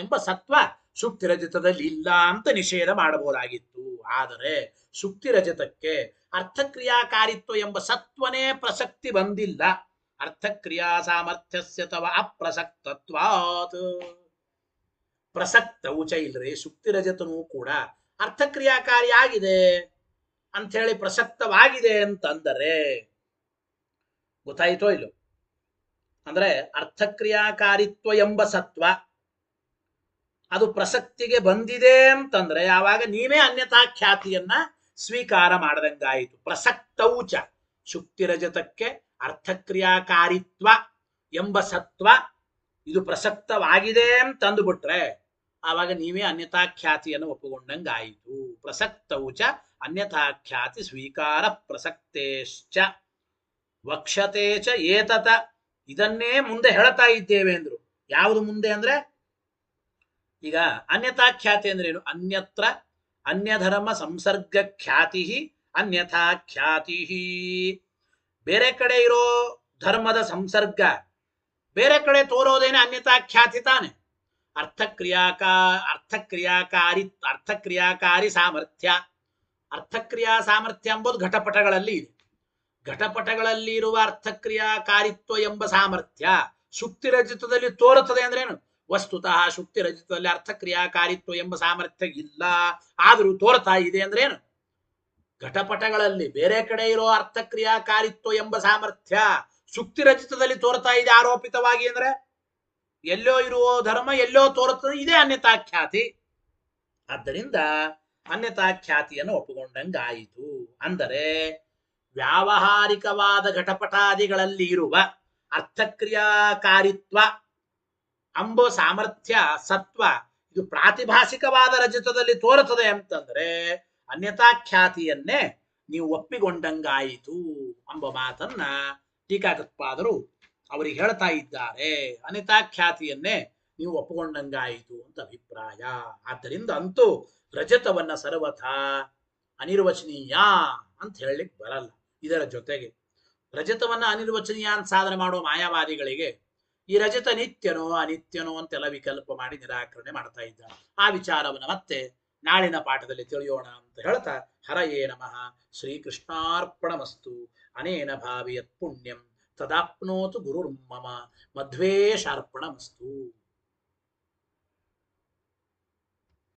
ಎಂಬ ಸತ್ವ ಸುಕ್ತಿರಜತದಲ್ಲಿ ಇಲ್ಲ ಅಂತ ನಿಷೇಧ ಮಾಡಬಹುದಾಗಿತ್ತು. ಆದರೆ ಸುಕ್ತಿರಜತಕ್ಕೆ ಅರ್ಥಕ್ರಿಯಾಕಾರಿತ್ವ ಎಂಬ ಸತ್ವನೇ ಪ್ರಸಕ್ತಿ ಬಂದಿಲ್ಲ. ಅರ್ಥಕ್ರಿಯಾ ಸಾಮರ್ಥ್ಯಸ್ಯ ತವ ಅಪ್ರಸಕ್ತತ್ವಾತ್. ಪ್ರಸಕ್ತವು ಚ ಇಲ್ರಿ, ಸುಕ್ತಿರಜತನೂ ಕೂಡ ಅರ್ಥಕ್ರಿಯಾಕಾರಿಯಾಗಿದೆ ಅಂಥೇಳಿ ಪ್ರಸಕ್ತವಾಗಿದೆ ಅಂತಂದರೆ ಗೊತ್ತಾಯಿತೋ ಇಲ್ಲೋ? ಅಂದ್ರೆ ಅರ್ಥಕ್ರಿಯಾಕಾರಿತ್ವ ಎಂಬ ಸತ್ವ ಅದು ಪ್ರಸಕ್ತಿಗೆ ಬಂದಿದೆ ಅಂತಂದ್ರೆ ಯಾವಾಗ ನೀವೇ ಅನ್ಯಥಾ ಖ್ಯಾತಿಯನ್ನ ಸ್ವೀಕಾರ ಮಾಡದಂಗಾಯಿತು. ಪ್ರಸಕ್ತೌಚ, ಶುಕ್ತಿರಜತಕ್ಕೆ ಅರ್ಥಕ್ರಿಯಾಕಾರಿತ್ವ ಎಂಬ ಸತ್ವ ಇದು ಪ್ರಸಕ್ತವಾಗಿದೆ ಅಂತಂದುಬಿಟ್ರೆ ಆವಾಗ ನೀವೇ ಅನ್ಯಥಾ ಖ್ಯಾತಿಯನ್ನು ಒಪ್ಪುಕೊಂಡಂಗಾಯಿತು. ಪ್ರಸಕ್ತೌಚ ಅನ್ಯಥಾಖ್ಯಾತಿ ಸ್ವೀಕಾರ ಪ್ರಸಕ್ತೇಶ್ಚ ವಕ್ಷತೆ ಚ ಏತತ. ಇದನ್ನೇ ಮುಂದೆ ಹೇಳ್ತಾ ಇದ್ದೇವೆ ಅಂದ್ರು. ಯಾವುದು ಮುಂದೆ ಅಂದ್ರೆ ಈಗ ಅನ್ಯಥಾಖ್ಯಾತಿ ಅಂದ್ರೆ ಏನು? ಅನ್ಯತ್ರ ಅನ್ಯಧರ್ಮ ಸಂಸರ್ಗ ಖ್ಯಾತಿ ಅನ್ಯಥಾಖ್ಯಾತಿ. ಬೇರೆ ಕಡೆ ಇರೋ ಧರ್ಮದ ಸಂಸರ್ಗ ಬೇರೆ ಕಡೆ ತೋರೋದೇನೆ ಅನ್ಯಥಾಖ್ಯಾತಿ ತಾನೆ. ಅರ್ಥಕ್ರಿಯಾಕಾರಿ ಸಾಮರ್ಥ್ಯ, ಅರ್ಥಕ್ರಿಯಾ ಸಾಮರ್ಥ್ಯ ಎಂಬುದು ಘಟಪಟಗಳಲ್ಲಿ ಇದೆ. ಘಟಪಟಗಳಲ್ಲಿ ಇರುವ ಅರ್ಥಕ್ರಿಯಾಕಾರಿತ್ವ ಎಂಬ ಸಾಮರ್ಥ್ಯ ಶುಕ್ತಿರಜಿತದಲ್ಲಿ ತೋರುತ್ತದೆ ಅಂದ್ರೇನು? ವಸ್ತುತಃ ಶುಕ್ತಿರಜಿತದಲ್ಲಿ ಅರ್ಥಕ್ರಿಯಾಕಾರಿತ್ವ ಎಂಬ ಸಾಮರ್ಥ್ಯ ಇಲ್ಲ, ಆದರೂ ತೋರ್ತಾ ಇದೆ ಅಂದ್ರೇನು? ಘಟಪಟಗಳಲ್ಲಿ ಬೇರೆ ಕಡೆ ಇರೋ ಅರ್ಥಕ್ರಿಯಾಕಾರಿತ್ವ ಎಂಬ ಸಾಮರ್ಥ್ಯ ಶುಕ್ತಿರಜಿತದಲ್ಲಿ ತೋರ್ತಾ ಇದೆ ಆರೋಪಿತವಾಗಿ ಅಂದ್ರೆ ಎಲ್ಲೋ ಇರುವ ಧರ್ಮ ಎಲ್ಲೋ ತೋರುತ್ತದೆ, ಇದೇ ಅನ್ಯಥಾಖ್ಯಾತಿ. ಆದ್ದರಿಂದ ಅನ್ಯಥಾಖ್ಯಾತಿಯನ್ನು ಒಪ್ಪುಕೊಂಡಂಗಾಯಿತು. ಅಂದರೆ ವ್ಯಾವಹಾರಿಕವಾದ ಘಟಪಟಾದಿಗಳಲ್ಲಿ ಇರುವ ಅರ್ಥಕ್ರಿಯಾಕಾರಿತ್ವ ಅಂಬ ಸಾಮರ್ಥ್ಯ ಸತ್ವ ಇದು ಪ್ರಾತಿಭಾಸಿಕವಾದ ರಜತದಲ್ಲಿ ತೋರುತ್ತದೆ ಅಂತಂದ್ರೆ ಅನ್ಯಥಾಖ್ಯಾತಿಯನ್ನೇ ನೀವು ಒಪ್ಪಿಕೊಂಡಂಗಾಯಿತು ಎಂಬ ಮಾತನ್ನ ಟೀಕಾಕೃತ್ಪಾದರು ಅವರಿಗೆ ಹೇಳ್ತಾ ಇದ್ದಾರೆ. ಅನ್ಯಥಾಖ್ಯಾತಿಯನ್ನೇ ನೀವು ಒಪ್ಪಿಕೊಂಡಂಗಾಯಿತು ಅಂತ ಅಭಿಪ್ರಾಯ. ಆದ್ದರಿಂದ ಅಂತೂ ರಜತವನ್ನ ಸರ್ವಥಾ ಅನಿರ್ವಚನೀಯ ಅಂತ ಹೇಳಲಿಕ್ಕೆ ಬರಲ್ಲ. ಇದರ ಜೊತೆಗೆ ರಜತವನ್ನ ಅನಿರ್ವಚನೀಯ ಅಂತ ಸಾಧನೆ ಮಾಡುವ ಮಾಯಾವಾದಿಗಳಿಗೆ ಈ ರಜತ ನಿತ್ಯನೋ ಅನಿತ್ಯನೋ ಅಂತೆಲ್ಲ ವಿಕಲ್ಪ ಮಾಡಿ ನಿರಾಕರಣೆ ಮಾಡ್ತಾ ಇದ್ದಾರೆ. ಆ ವಿಚಾರವನ್ನು ಮತ್ತೆ ನಾಳಿನ ಪಾಠದಲ್ಲಿ ತಿಳಿಯೋಣ ಅಂತ ಹೇಳ್ತಾ ಹರಯೇ ನಮಃ. ಶ್ರೀಕೃಷ್ಣಾರ್ಪಣಮಸ್ತು. ಅನೇನ ಭಾವಿಯತ್ ಪುಣ್ಯಂ ತದಾಪ್ನೋತು ಗುರುರ್ಮಮ. ಮಧ್ವೇಶಾರ್ಪಣಮಸ್ತು.